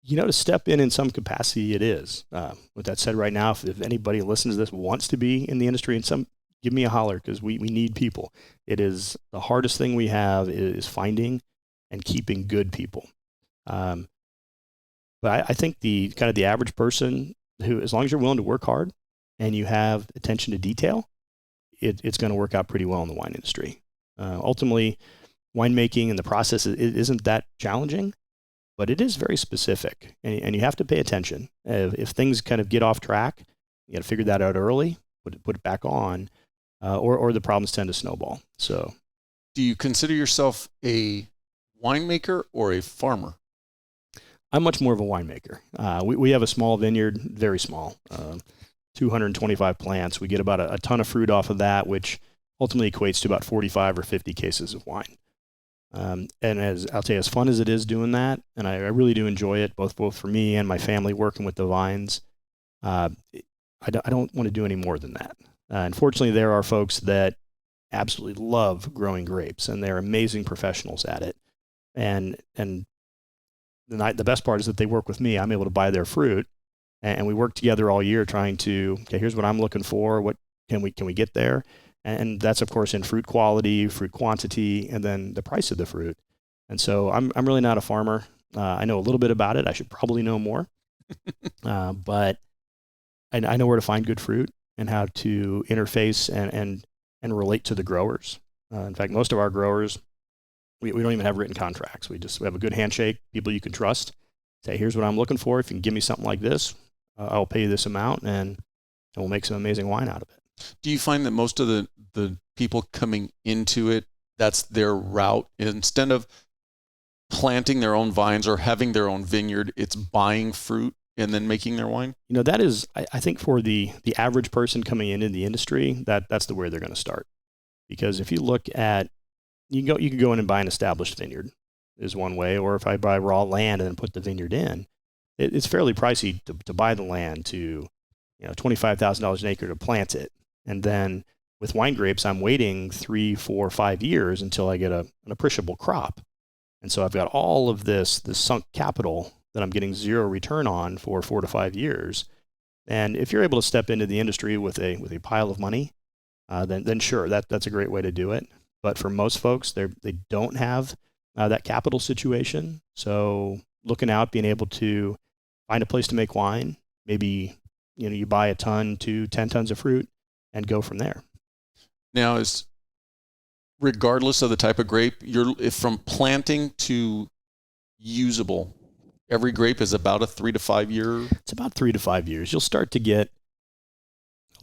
to step in some capacity, it is. With that said, right now, if anybody listens to this wants to be in the industry in some, give me a holler, because we need people. It is the hardest thing we have is finding and keeping good people. But I think the average person who, as long as you're willing to work hard and you have attention to detail, it's going to work out pretty well in the wine industry. Ultimately, winemaking and the process isn't that challenging, but it is very specific, and you have to pay attention. If things kind of get off track, you got to figure that out early, put it back on. Or the problems tend to snowball. So, do you consider yourself a winemaker or a farmer? I'm much more of a winemaker. We have a small vineyard, very small, 225 plants. We get about a ton of fruit off of that, which ultimately equates to about 45 or 50 cases of wine. And as I'll tell you, as fun as it is doing that, and I really do enjoy it, both for me and my family working with the vines, I don't want to do any more than that. Unfortunately, there are folks that absolutely love growing grapes, and they're amazing professionals at it. And the best part is that they work with me. I'm able to buy their fruit, and we work together all year trying to, okay, here's what I'm looking for. What can we get there? And that's, of course, in fruit quality, fruit quantity, and then the price of the fruit. And so I'm really not a farmer. I know a little bit about it. I should probably know more. But I know where to find good fruit and how to interface and relate to the growers. In fact, most of our growers, we don't even have written contracts. We have a good handshake, people you can trust. Say, here's what I'm looking for. If you can give me something like this, I'll pay you this amount, and we'll make some amazing wine out of it. Do you find that most of the people coming into it, that's their route. Instead of planting their own vines or having their own vineyard, it's buying fruit and then making their wine? That is, I think for the average person coming into the industry, that's the way they're going to start. Because if you look at, you can go in and buy an established vineyard is one way, or if I buy raw land and then put the vineyard in, it's fairly pricey to buy the land, to $25,000 an acre to plant it. And then with wine grapes, I'm waiting 3, 4, 5 years until I get an appreciable crop. And so I've got all of this sunk capital that I'm getting zero return on for 4 to 5 years. And if you're able to step into the industry with a pile of money, then sure, that's a great way to do it. But for most folks, they don't have that capital situation. So looking out, being able to find a place to make wine, maybe you buy a ton to 10 tons of fruit and go from there. Now, is regardless of the type of grape, if from planting to usable, every grape is about a 3 to 5 year? It's about 3 to 5 years. You'll start to get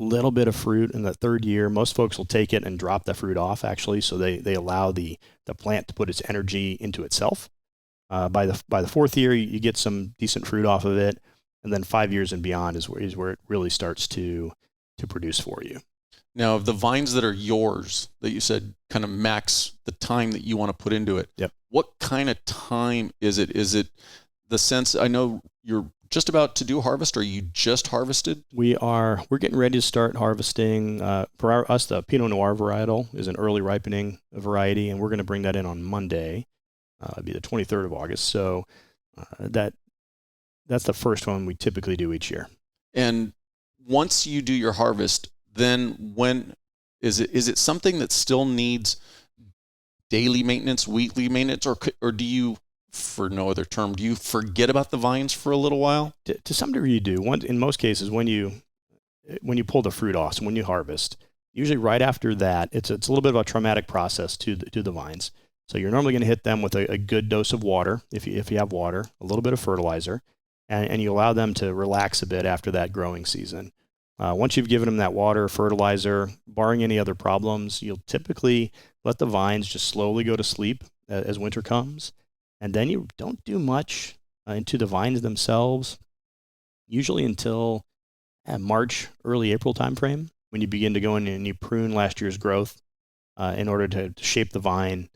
a little bit of fruit in the third year. Most folks will take it and drop the fruit off, actually, so they allow the plant to put its energy into itself. By the fourth year, you get some decent fruit off of it, and then 5 years and beyond is where it really starts to produce for you. Now, of the vines that are yours, that you said kind of max the time that you want to put into it, yep. What kind of time is it? Is it the sense, I know you're just about to do harvest, or you just harvested? We're getting ready to start harvesting. For us, the Pinot Noir varietal is an early ripening variety, and we're going to bring that in on Monday. It'll be the 23rd of August. So that's the first one we typically do each year. And once you do your harvest, then when is it something that still needs daily maintenance, weekly maintenance, or do you, for no other term, do you forget about the vines for a little while? To some degree you do. In most cases, when you pull the fruit off, so when you harvest, usually right after that, it's a little bit of a traumatic process to the vines. So you're normally going to hit them with a good dose of water, if you have water, a little bit of fertilizer, and you allow them to relax a bit after that growing season. Once you've given them that water, fertilizer, barring any other problems, you'll typically let the vines just slowly go to sleep as winter comes. And then you don't do much into the vines themselves, usually until March, early April timeframe, when you begin to go in and you prune last year's growth in order to shape the vine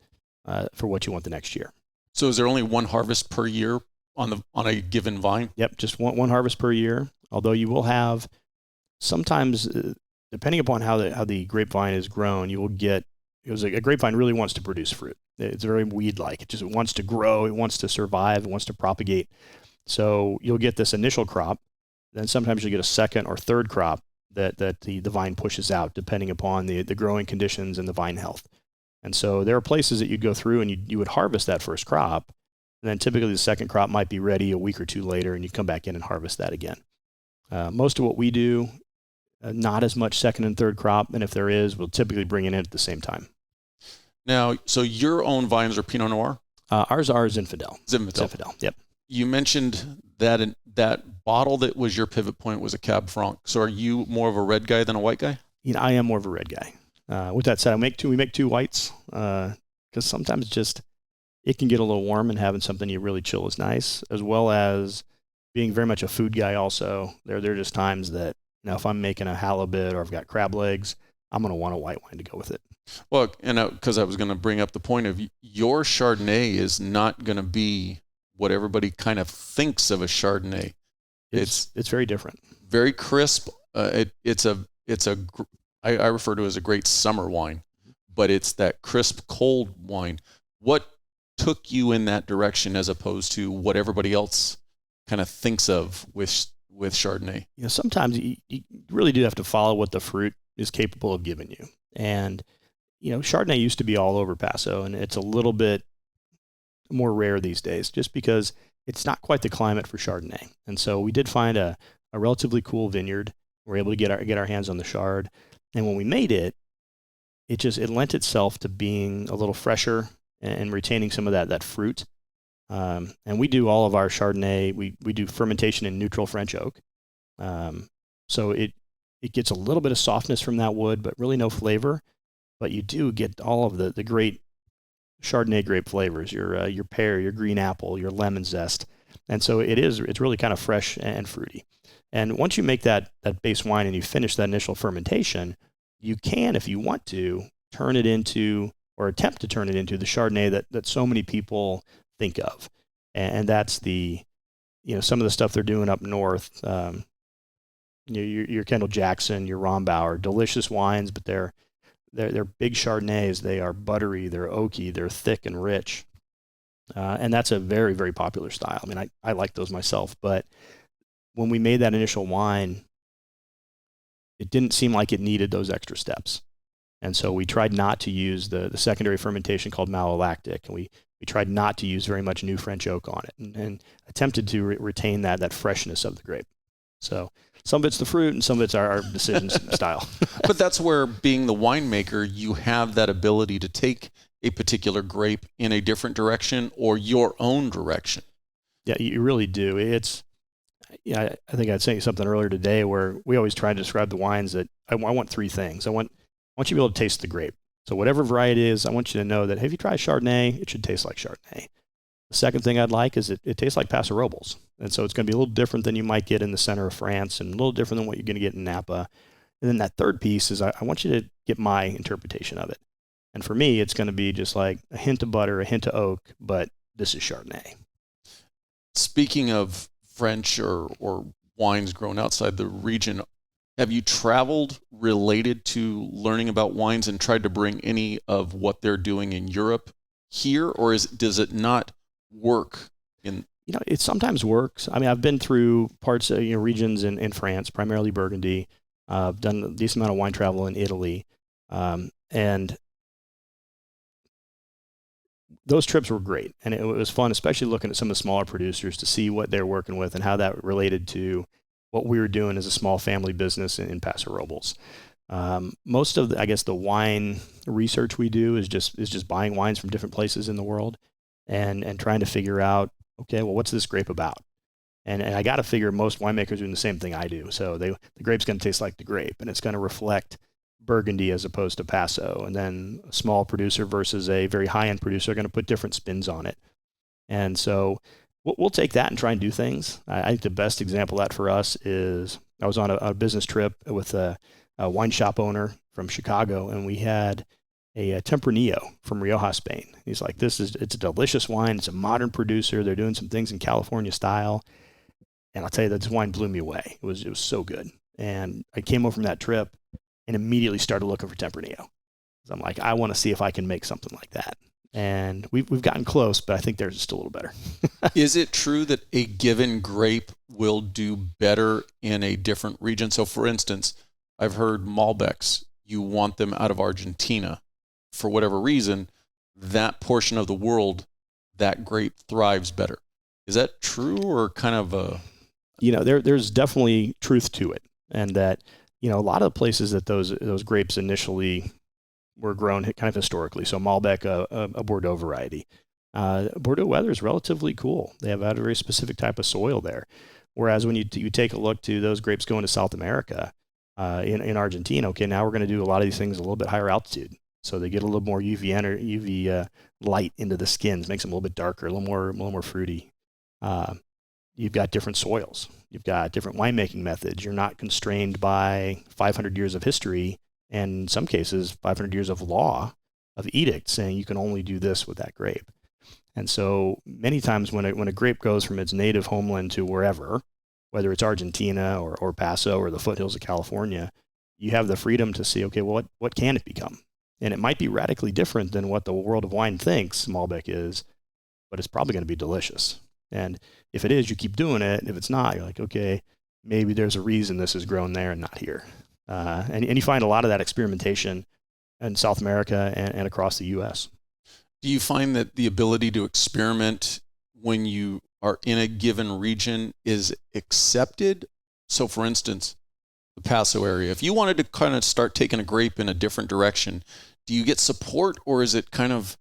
for what you want the next year. So is there only one harvest per year on a given vine? Yep, just one harvest per year, although you will have sometimes, depending upon how the grapevine is grown, you will get, because a grapevine really wants to produce fruit. It's very weed-like. It wants to grow. It wants to survive. It wants to propagate. So you'll get this initial crop. Then sometimes you'll get a second or third crop that the vine pushes out, depending upon the growing conditions and the vine health. And so there are places that you'd go through and you would harvest that first crop. And then typically the second crop might be ready a week or two later, and you come back in and harvest that again. Most of what we do, not as much second and third crop. And if there is, we'll typically bring it in at the same time. Now, so your own vines are Pinot Noir? Ours are Zinfandel. Zinfandel. Yep. You mentioned that that bottle that was your pivot point was a Cab Franc. So are you more of a red guy than a white guy? I am more of a red guy. With that said, we make two whites because sometimes just it can get a little warm, and having something you really chill is nice, as well as being very much a food guy also. There are just times that, if I'm making a halibut or I've got crab legs, I'm going to want a white wine to go with it. Well, and because I was going to bring up the point of your Chardonnay is not going to be what everybody kind of thinks of a Chardonnay. It's very different. Very crisp. I refer to it as a great summer wine, but it's that crisp, cold wine. What took you in that direction as opposed to what everybody else kind of thinks of with Chardonnay? Sometimes you really do have to follow what the fruit is capable of giving you. And, Chardonnay used to be all over Paso, and it's a little bit more rare these days just because it's not quite the climate for Chardonnay. And so we did find a relatively cool vineyard. We're able to get our hands on the Chard. And when we made it, it lent itself to being a little fresher and retaining some of that fruit. And we do all of our Chardonnay, we do fermentation in neutral French oak. So it gets a little bit of softness from that wood, but really no flavor. But you do get all of the great Chardonnay grape flavors, your pear, your green apple, your lemon zest. And so it's really kind of fresh and fruity. And once you make that base wine and you finish that initial fermentation, you can, if you want to, turn it into, or attempt to turn it into, the Chardonnay that so many people think of. And that's some of the stuff they're doing up north. Your Kendall Jackson, your Rombauer, delicious wines, but they're big Chardonnays. They are buttery, they're oaky, they're thick and rich. And that's a very, very popular style. I mean, I like those myself, but when we made that initial wine, it didn't seem like it needed those extra steps. And so we tried not to use the secondary fermentation called malolactic, and we tried not to use very much new French oak on it, and attempted to retain that freshness of the grape. So some of it's the fruit and some of it's our decision style. But that's where, being the winemaker, you have that ability to take a particular grape in a different direction or your own direction. Yeah, you really do. I think I'd say something earlier today where we always try to describe the wines that I want three things. I want you to be able to taste the grape. So whatever variety it is, I want you to know that, hey, if you try Chardonnay, it should taste like Chardonnay. The second thing I'd like is it tastes like Paso Robles. And so it's going to be a little different than you might get in the center of France and a little different than what you're going to get in Napa. And then that third piece is I want you to get my interpretation of it. And for me, it's going to be just like a hint of butter, a hint of oak, but this is Chardonnay. Speaking of French or wines grown outside the region, have you traveled related to learning about wines and tried to bring any of what they're doing in Europe here, or does it not work in? It sometimes works. I mean, I've been through parts of regions in France, primarily Burgundy. I've done a decent amount of wine travel in Italy, and those trips were great. And it was fun, especially looking at some of the smaller producers to see what they're working with and how that related to what we were doing as a small family business in Paso Robles. Most of the wine research we do is just buying wines from different places in the world and trying to figure out, okay, well, what's this grape about? And I got to figure most winemakers are doing the same thing I do. So the grape's going to taste like the grape, and it's going to reflect Burgundy as opposed to Paso. And then a small producer versus a very high-end producer are going to put different spins on it. And so we'll take that and try and do things. I think the best example of that for us is I was on a business trip with a wine shop owner from Chicago, and we had a Tempranillo from Rioja, Spain. He's like, it's a delicious wine. It's a modern producer. They're doing some things in California style. And I'll tell you that this wine blew me away. It was so good. And I came over from that trip and immediately started looking for Tempranillo. So I'm like, I want to see if I can make something like that. And we've gotten close, but I think theirs is still a little better. Is it true that a given grape will do better in a different region? So for instance, I've heard Malbecs, you want them out of Argentina. For whatever reason, that portion of the world, that grape thrives better. Is that true, or kind of a... there's definitely truth to it. And that, a lot of the places that those grapes initially were grown kind of historically. So Malbec, a Bordeaux variety. Bordeaux weather is relatively cool. They have a very specific type of soil there. Whereas when you take a look to those grapes going to South America, in Argentina, okay, now we're going to do a lot of these things a little bit higher altitude. So they get a little more UV light into the skins, makes them a little bit darker, a little more fruity. You've got different soils. You've got different winemaking methods. You're not constrained by 500 years of history, and in some cases, 500 years of law, of edict saying you can only do this with that grape. And so many times when a grape goes from its native homeland to wherever, whether it's Argentina or Paso or the foothills of California, you have the freedom to see, okay, well, what can it become? And it might be radically different than what the world of wine thinks Malbec is, but it's probably going to be delicious. And if it is, you keep doing it. If it's not, you're like, okay, maybe there's a reason this is grown there and not here. And you find a lot of that experimentation in South America and across the U.S. Do you find that the ability to experiment when you are in a given region is accepted? So for instance, the Paso area, if you wanted to kind of start taking a grape in a different direction, do you get support, or is it kind of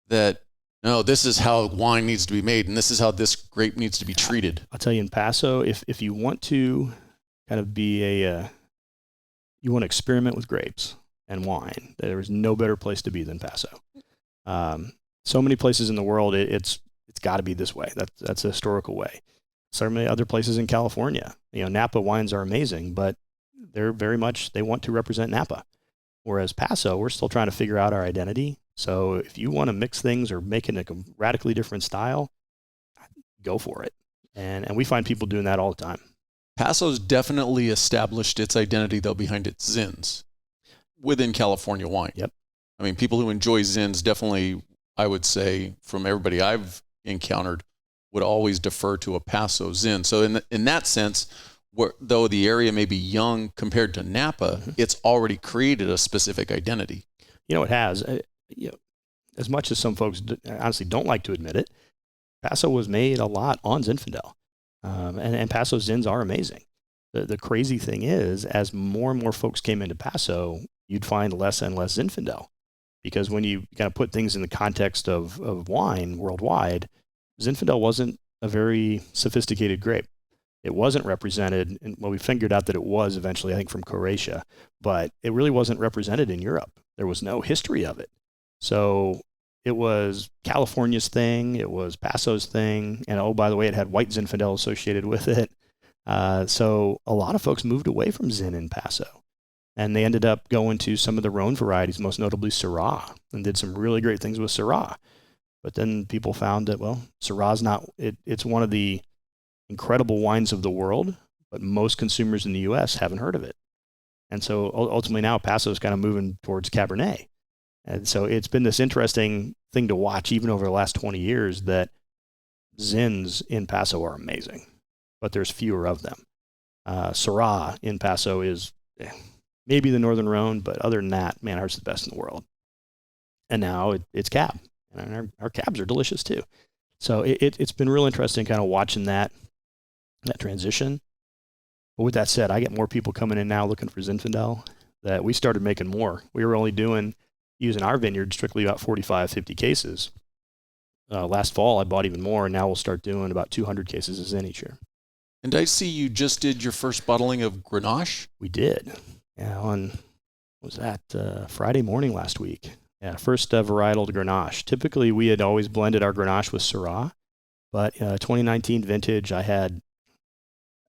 that, no, this is how wine needs to be made and this is how this grape needs to be treated? I'll tell you, in Paso, if you want to kind of be you want to experiment with grapes and wine, there is no better place to be than Paso. so many places in the world, it's got to be this way. That's a historical way. So many other places in California, Napa wines are amazing, but they're very much, they want to represent Napa. Whereas Paso, we're still trying to figure out our identity. So if you want to mix things or make it a radically different style, go for it. And we find people doing that all the time. Paso's definitely established its identity, though, behind its Zins within California wine. Yep. I mean, people who enjoy Zins definitely, I would say, from everybody I've encountered, would always defer to a Paso Zin. So in that sense, though the area may be young compared to Napa, it's already created a specific identity. It has. As much as some folks honestly don't like to admit it, Paso was made a lot on Zinfandel. And Paso Zins are amazing. The crazy thing is, as more and more folks came into Paso, you'd find less and less Zinfandel. Because when you kind of put things in the context of wine worldwide, Zinfandel wasn't a very sophisticated grape. It wasn't represented, and we figured out that it was eventually, I think, from Croatia, but it really wasn't represented in Europe. There was no history of it. So it was California's thing, it was Paso's thing, and oh, by the way, it had white Zinfandel associated with it. So a lot of folks moved away from Zin in Paso, and they ended up going to some of the Rhone varieties, most notably Syrah, and did some really great things with Syrah. But then people found that, well, Syrah's not, it's one of the incredible wines of the world, but most consumers in the U.S. haven't heard of it. And so ultimately now Paso is kind of moving towards Cabernet. And so it's been this interesting thing to watch even over the last 20 years that Zins in Paso are amazing, but there's fewer of them. Syrah in Paso is maybe the Northern Rhone, but other than that, man, ours is the best in the world. And now it's Cab. And our cabs are delicious too. So it's been real interesting kind of watching that transition. But with that said, I get more people coming in now looking for Zinfandel that we started making more. We were only using our vineyard strictly about 45, 50 cases. Last fall, I bought even more, and now we'll start doing about 200 cases of Zin each year. And I see you just did your first bottling of Grenache. We did. Yeah, Friday morning last week. Yeah, first varietal Grenache. Typically, we had always blended our Grenache with Syrah, but 2019 vintage, I had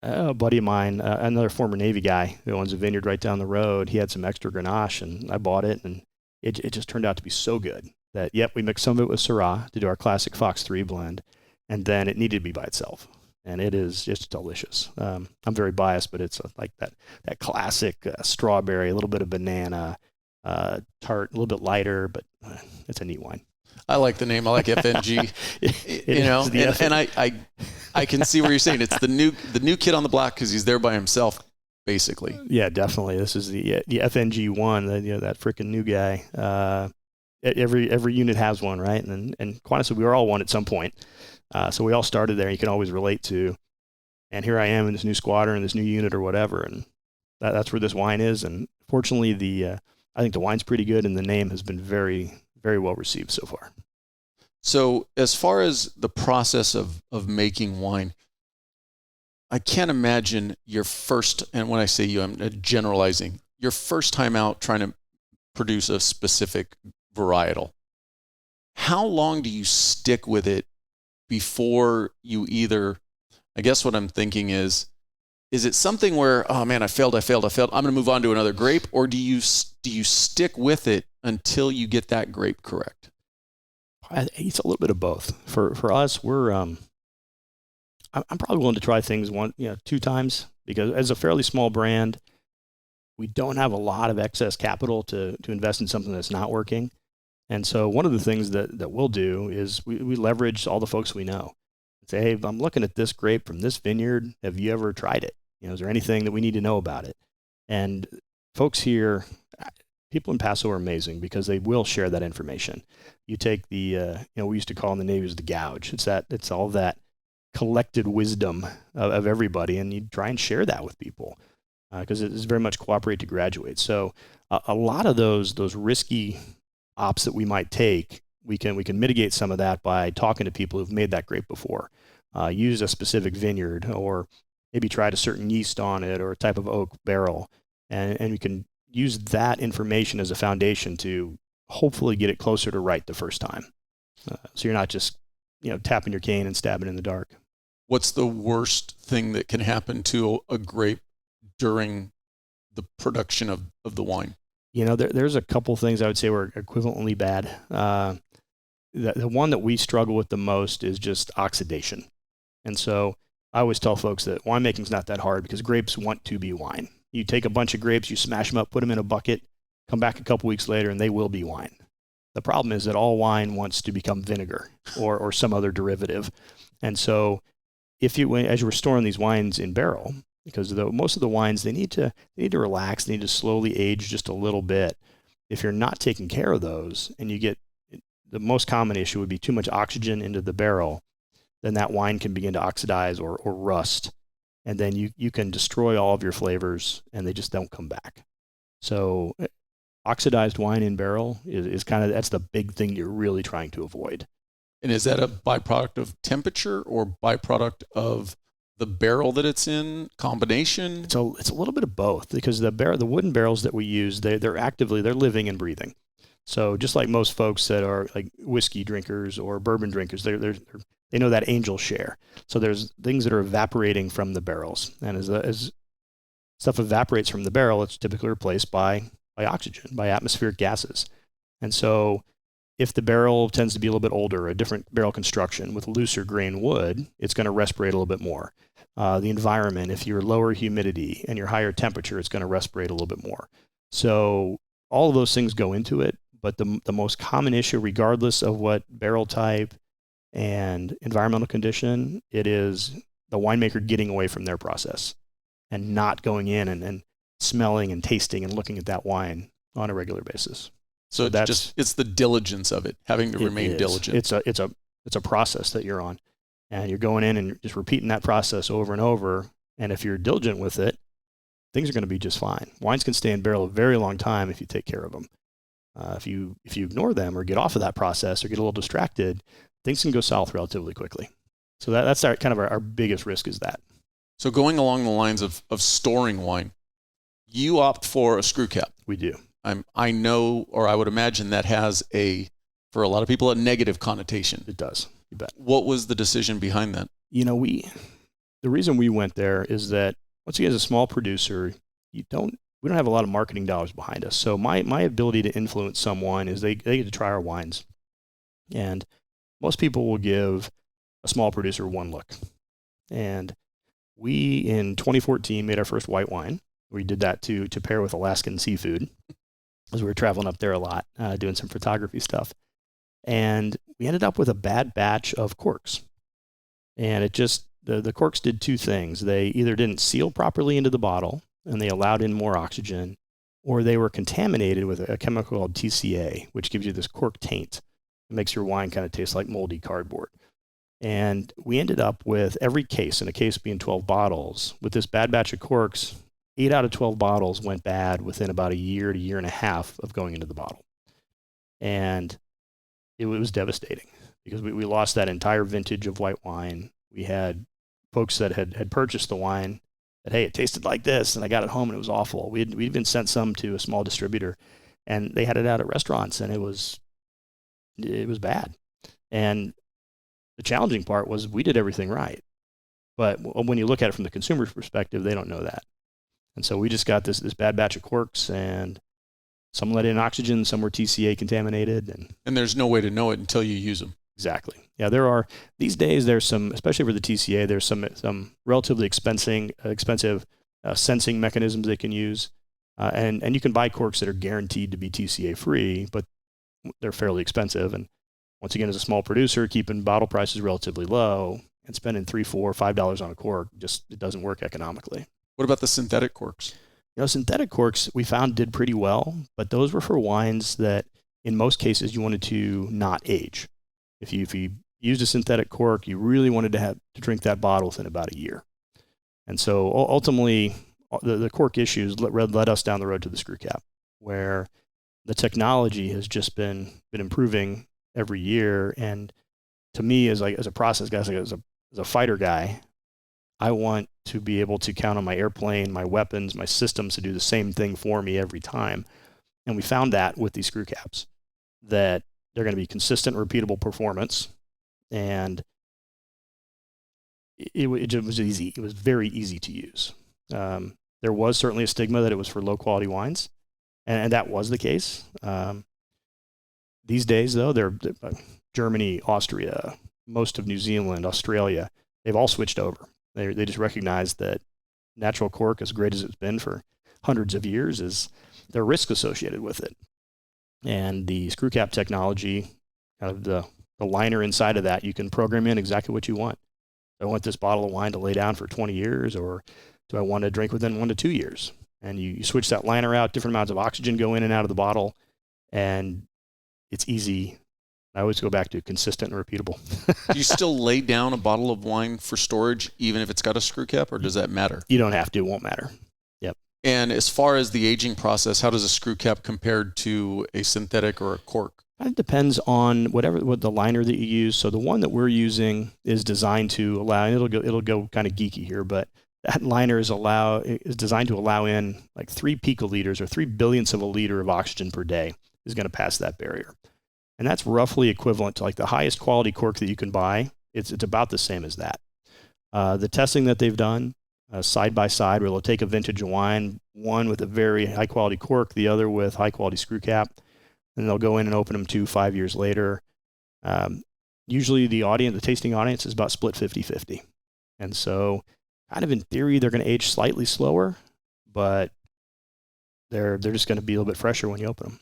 a buddy of mine, another former Navy guy who owns a vineyard right down the road. He had some extra Grenache, and I bought it, and it just turned out to be so good that, we mixed some of it with Syrah to do our classic Fox 3 blend, and then it needed to be by itself, and it is just delicious. I'm very biased, but it's like that classic strawberry, a little bit of banana, tart, a little bit lighter, but it's a neat wine. I like the name. I like FNG. And I can see where you're saying it's the new kid on the block because he's there by himself, basically. Yeah, definitely. This is the FNG one. That freaking new guy. Every unit has one, right? And quite honestly, we were all one at some point. So we all started there. You can always relate to. And here I am in this new squadron, this new unit or whatever, and that's where this wine is. And fortunately, I think the wine's pretty good, and the name has been very, very well received so far. So as far as the process of making wine, I can't imagine your first, and when I say you, I'm generalizing, your first time out trying to produce a specific varietal. How long do you stick with it before you either, I guess what I'm thinking is it something where, oh man, I failed, I'm going to move on to another grape, or do you stick with it until you get that grape correct? It's a little bit of both. For us, we're I'm probably willing to try things two times, because as a fairly small brand, we don't have a lot of excess capital to invest in something that's not working. And so one of the things that we'll do is we leverage all the folks we know. Say, hey, I'm looking at this grape from this vineyard. Have you ever tried it? Is there anything that we need to know about it? And folks here, people in Paso are amazing because they will share that information. You take we used to call in the Navy the gouge. It's all that collected wisdom of everybody, and you try and share that with people because it is very much cooperate to graduate. So a lot of those risky ops that we might take, we can mitigate some of that by talking to people who've made that grape before, use a specific vineyard, or maybe tried a certain yeast on it or a type of oak barrel, and we can use that information as a foundation to hopefully get it closer to right the first time. So you're not just, tapping your cane and stabbing in the dark. What's the worst thing that can happen to a grape during the production of the wine? There's a couple things I would say were equivalently bad. The one that we struggle with the most is just oxidation. And so I always tell folks that winemaking is not that hard because grapes want to be wine. You take a bunch of grapes, you smash them up, put them in a bucket, come back a couple weeks later, and they will be wine. The problem is that all wine wants to become vinegar or some other derivative. And so as you're storing these wines in barrel, because most of the wines, they need to relax, they need to slowly age just a little bit. If you're not taking care of those, and you get, the most common issue would be too much oxygen into the barrel, then that wine can begin to oxidize or rust. And then you can destroy all of your flavors and they just don't come back. So oxidized wine in barrel is that's the big thing you're really trying to avoid. And is that a byproduct of temperature or byproduct of the barrel that it's in, combination? So it's a little bit of both, because the wooden barrels that we use, they're living and breathing. So just like most folks that are like whiskey drinkers or bourbon drinkers, they know that angel share. So there's things that are evaporating from the barrels, and as stuff evaporates from the barrel, it's typically replaced by oxygen, by atmospheric gases. And so if the barrel tends to be a little bit older, a different barrel construction with looser grain wood, it's going to respirate a little bit more. The environment, if you're lower humidity and you're higher temperature, it's going to respirate a little bit more. So all of those things go into it, but the most common issue, regardless of what barrel type and environmental condition, it is the winemaker getting away from their process and not going in and smelling and tasting and looking at that wine on a regular basis. So it's the diligence of it, having to remain diligent. It's a process that you're on, and you're going in and you're just repeating that process over and over. And if you're diligent with it, things are going to be just fine. Wines can stay in barrel a very long time if you take care of them. If you ignore them or get off of that process or get a little distracted, things can go south relatively quickly. So that's our biggest risk is that. So going along the lines of storing wine, you opt for a screw cap. We do. I know, or I would imagine that has for a lot of people, a negative connotation. It does. You bet. What was the decision behind that? The reason we went there is that once again, as a small producer, we don't have a lot of marketing dollars behind us. So my ability to influence someone is they get to try our wines. And most people will give a small producer one look. And we, in 2014, made our first white wine. We did that to pair with Alaskan seafood, as we were traveling up there a lot, doing some photography stuff. And we ended up with a bad batch of corks. And the corks did two things. They either didn't seal properly into the bottle, and they allowed in more oxygen, or they were contaminated with a chemical called TCA, which gives you this cork taint. It makes your wine kind of taste like moldy cardboard. And we ended up with every case, and a case being 12 bottles, with this bad batch of corks. 8 out of 12 bottles went bad within about a year to year and a half of going into the bottle. And it was devastating because we lost that entire vintage of white wine. We had folks that had purchased the wine that, hey, it tasted like this, and I got it home and it was awful. We'd even sent some to a small distributor, and they had it out at restaurants, and it was bad. And the challenging part was we did everything right. But when you look at it from the consumer's perspective, they don't know that. And so we just got this bad batch of corks, and some let in oxygen, some were TCA contaminated. And there's no way to know it until you use them. Exactly. Yeah, these days there's some, especially for the TCA, there's some relatively expensive sensing mechanisms they can use. And you can buy corks that are guaranteed to be TCA free, but they're fairly expensive. And once again, as a small producer, keeping bottle prices relatively low and spending $3, $4, $5 on a cork, it doesn't work economically. What about the synthetic corks? Synthetic corks we found did pretty well, but those were for wines that in most cases you wanted to not age. If you used a synthetic cork, you really wanted to drink that bottle within about a year. And so ultimately, the cork issues led us down the road to the screw cap, where the technology has just been improving every year. And to me, as a process guy, as a fighter guy, I want to be able to count on my airplane, my weapons, my systems to do the same thing for me every time. And we found that with these screw caps, that They're going to be consistent, repeatable performance. And it was easy. It was very easy to use. There was certainly a stigma that it was for low quality wines, and that was the case. These days, though, they're Germany, Austria, most of New Zealand, Australia, they've all switched over. They just recognize that natural cork, as great as it's been for hundreds of years, there are risks associated with it. And the screw cap technology, kind of the liner inside of that, you can program in exactly what you want. I want this bottle of wine to lay down for 20 years, or do I want to drink within 1 to 2 years? And you switch that liner out, different amounts of oxygen go in and out of the bottle, and it's easy. I always go back to consistent and repeatable. Do you still lay down a bottle of wine for storage, even if it's got a screw cap, or does that matter? You don't have to. It won't matter. Yep. And as far as the aging process, how does a screw cap compared to a synthetic or a cork? It depends on what the liner that you use. So the one that we're using is designed to allow, and it'll go kind of geeky here, but that liner is designed to allow in like 3 picoliters, or 3 billionths of a liter of oxygen per day is going to pass that barrier. And that's roughly equivalent to like the highest quality cork that you can buy. It's about the same as that. The testing that they've done side by side, where they'll take a vintage wine, one with a very high quality cork, the other with high quality screw cap, and they'll go in and open them 2-5 years later. Usually the tasting audience is about split 50-50. And so kind of in theory, they're going to age slightly slower, but they're just going to be a little bit fresher when you open them.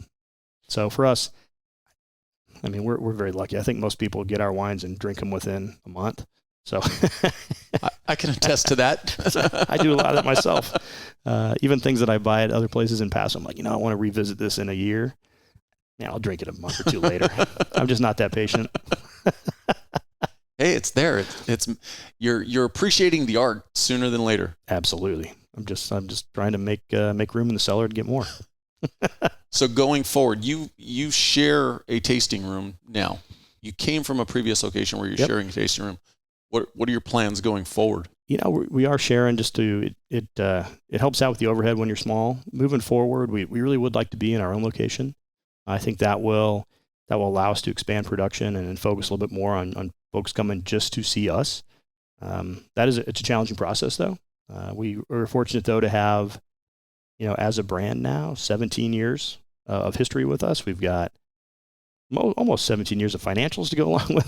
So for us, I mean, we're very lucky. I think most people get our wines and drink them within a month. So I can attest to that. I do a lot of that myself. Even things that I buy at other places in Paso, I'm like, I want to revisit this in a year. Yeah, I'll drink it a month or 2 later. I'm just not that patient. Hey, it's there. You're appreciating the art sooner than later. Absolutely. I'm just trying to make room in the cellar to get more. So going forward, you share a tasting room now. You came from a previous location where you're sharing a tasting room. What are your plans going forward? We are sharing just to it helps out with the overhead when you're small. Moving forward, we really would like to be in our own location. I think that will allow us to expand production and focus a little bit more on folks coming just to see us. It's a challenging process though. We are fortunate though to have, as a brand now, 17 years of history with us. We've got almost 17 years of financials to go along with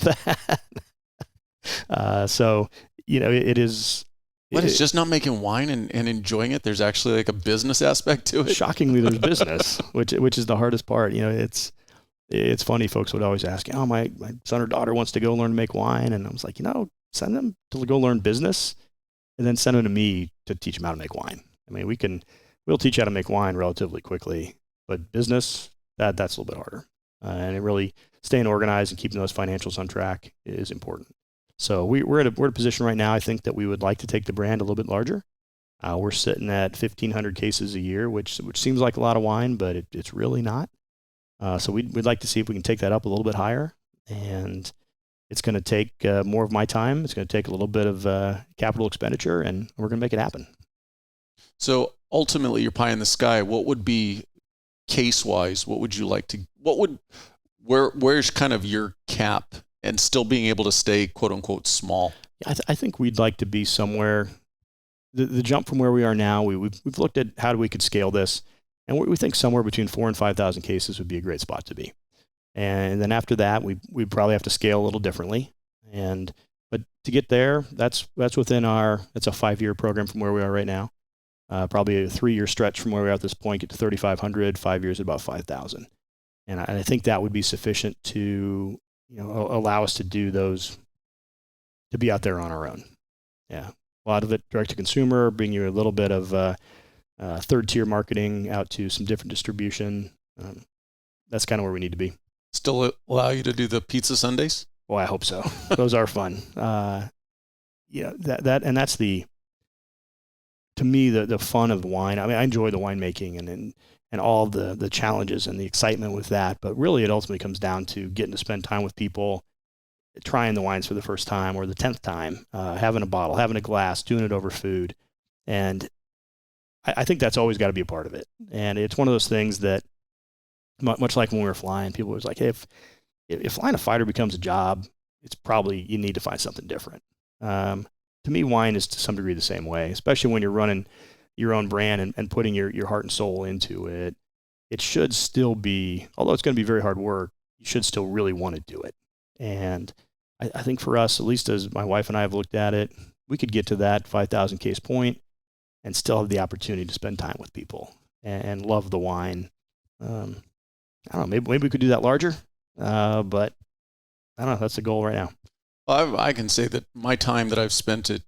that. So it is. But it's just not making wine and enjoying it. There's actually like a business aspect to it. Shockingly, there's business, which is the hardest part. It's funny. Folks would always ask, my son or daughter wants to go learn to make wine. And I was like, send them to go learn business and then send them to me to teach them how to make wine. I mean, we'll teach you how to make wine relatively quickly, but business, that's a little bit harder. And it really staying organized and keeping those financials on track is important. So we're at a position right now, I think, that we would like to take the brand a little bit larger. We're sitting at 1,500 cases a year, which seems like a lot of wine, but it's really not. So we'd like to see if we can take that up a little bit higher. And it's going to take more of my time. It's going to take a little bit of capital expenditure, and we're going to make it happen. So ultimately, your pie in the sky, what would be case-wise? What would you like to? Where's kind of your cap? And still being able to stay, quote unquote, small. I think we'd like to be somewhere. The jump from where we are now, we've looked at how we could scale this, and we think somewhere between 4,000 and 5,000 cases would be a great spot to be. And then after that, we'd probably have to scale a little differently. But to get there, that's within it's a 5-year program from where we are right now. Probably a 3-year stretch from where we are at this point, get to 3,500. 5 years at about 5,000, and I think that would be sufficient to allow us to do those, to be out there on our own. Yeah. A lot of it direct to consumer, bring you a little bit of third tier marketing out to some different distribution. That's kind of where we need to be. Still allow you to do the pizza Sundays? Well, I hope so. Those are fun. That's to me, the fun of the wine. I mean, I enjoy the winemaking and all the challenges and the excitement with that. But really, it ultimately comes down to getting to spend time with people, trying the wines for the first time or the 10th time, having a bottle, having a glass, doing it over food. And I think that's always got to be a part of it. And it's one of those things that, much like when we were flying, people was like, hey, if flying a fighter becomes a job, it's probably you need to find something different. To me, wine is to some degree the same way, especially when you're running your own brand and putting your heart and soul into it. It should still be, although it's going to be very hard work, you should still really want to do it. And I think for us, at least as my wife and I have looked at it, we could get to that 5,000 case point and still have the opportunity to spend time with people and love the wine. I don't know, maybe we could do that larger, but I don't know, that's the goal right now. Well, I can say that my time that I've spent at,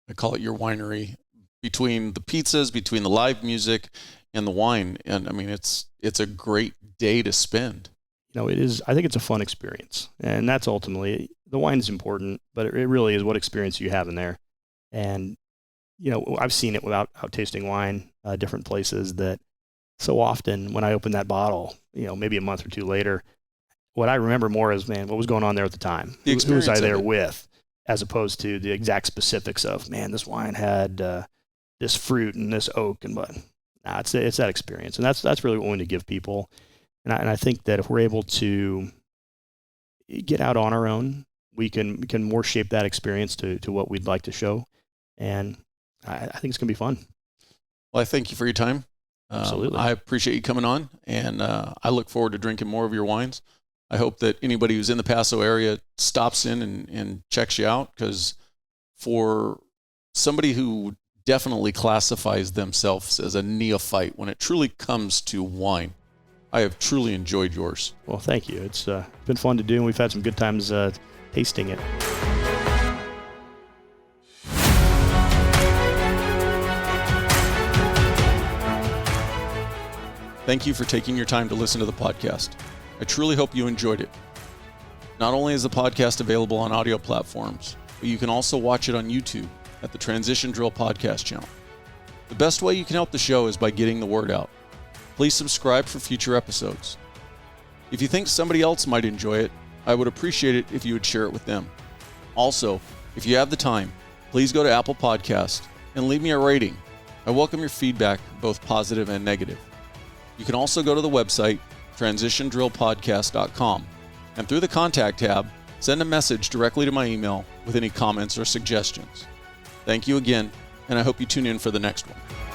I call it your winery, between the pizzas, between the live music and the wine, and I mean, it's a great day to spend. You know, it is. I think it's a fun experience, and that's ultimately, the wine is important, but it really is what experience you have in there. And you know, I've seen it without tasting wine, different places, that so often when I open that bottle, you know, maybe a month or two later, what I remember more is, man, what was going on there at the time? Who was I there with? As opposed to the exact specifics of, man, this wine had this fruit and this oak and what. Nah, it's that experience, and that's really what we want to give people. And I think that if we're able to get out on our own, we can more shape that experience to what we'd like to show. And I think it's going to be fun. Well, I thank you for your time. Absolutely. I appreciate you coming on, and I look forward to drinking more of your wines. I hope that anybody who's in the Paso area stops in and checks you out, because for somebody who definitely classifies themselves as a neophyte when it truly comes to wine, I have truly enjoyed yours. Well, thank you. It's been fun to do, and we've had some good times tasting it. Thank you for taking your time to listen to the podcast. I truly hope you enjoyed it. Not only is the podcast available on audio platforms, but you can also watch it on YouTube at the Transition Drill Podcast channel. The best way you can help the show is by getting the word out. Please subscribe for future episodes. If you think somebody else might enjoy it, I would appreciate it if you would share it with them. Also, if you have the time, please go to Apple Podcast and leave me a rating. I welcome your feedback, both positive and negative. You can also go to the website, transitiondrillpodcast.com, and through the contact tab, send a message directly to my email with any comments or suggestions. Thank you again, and I hope you tune in for the next one.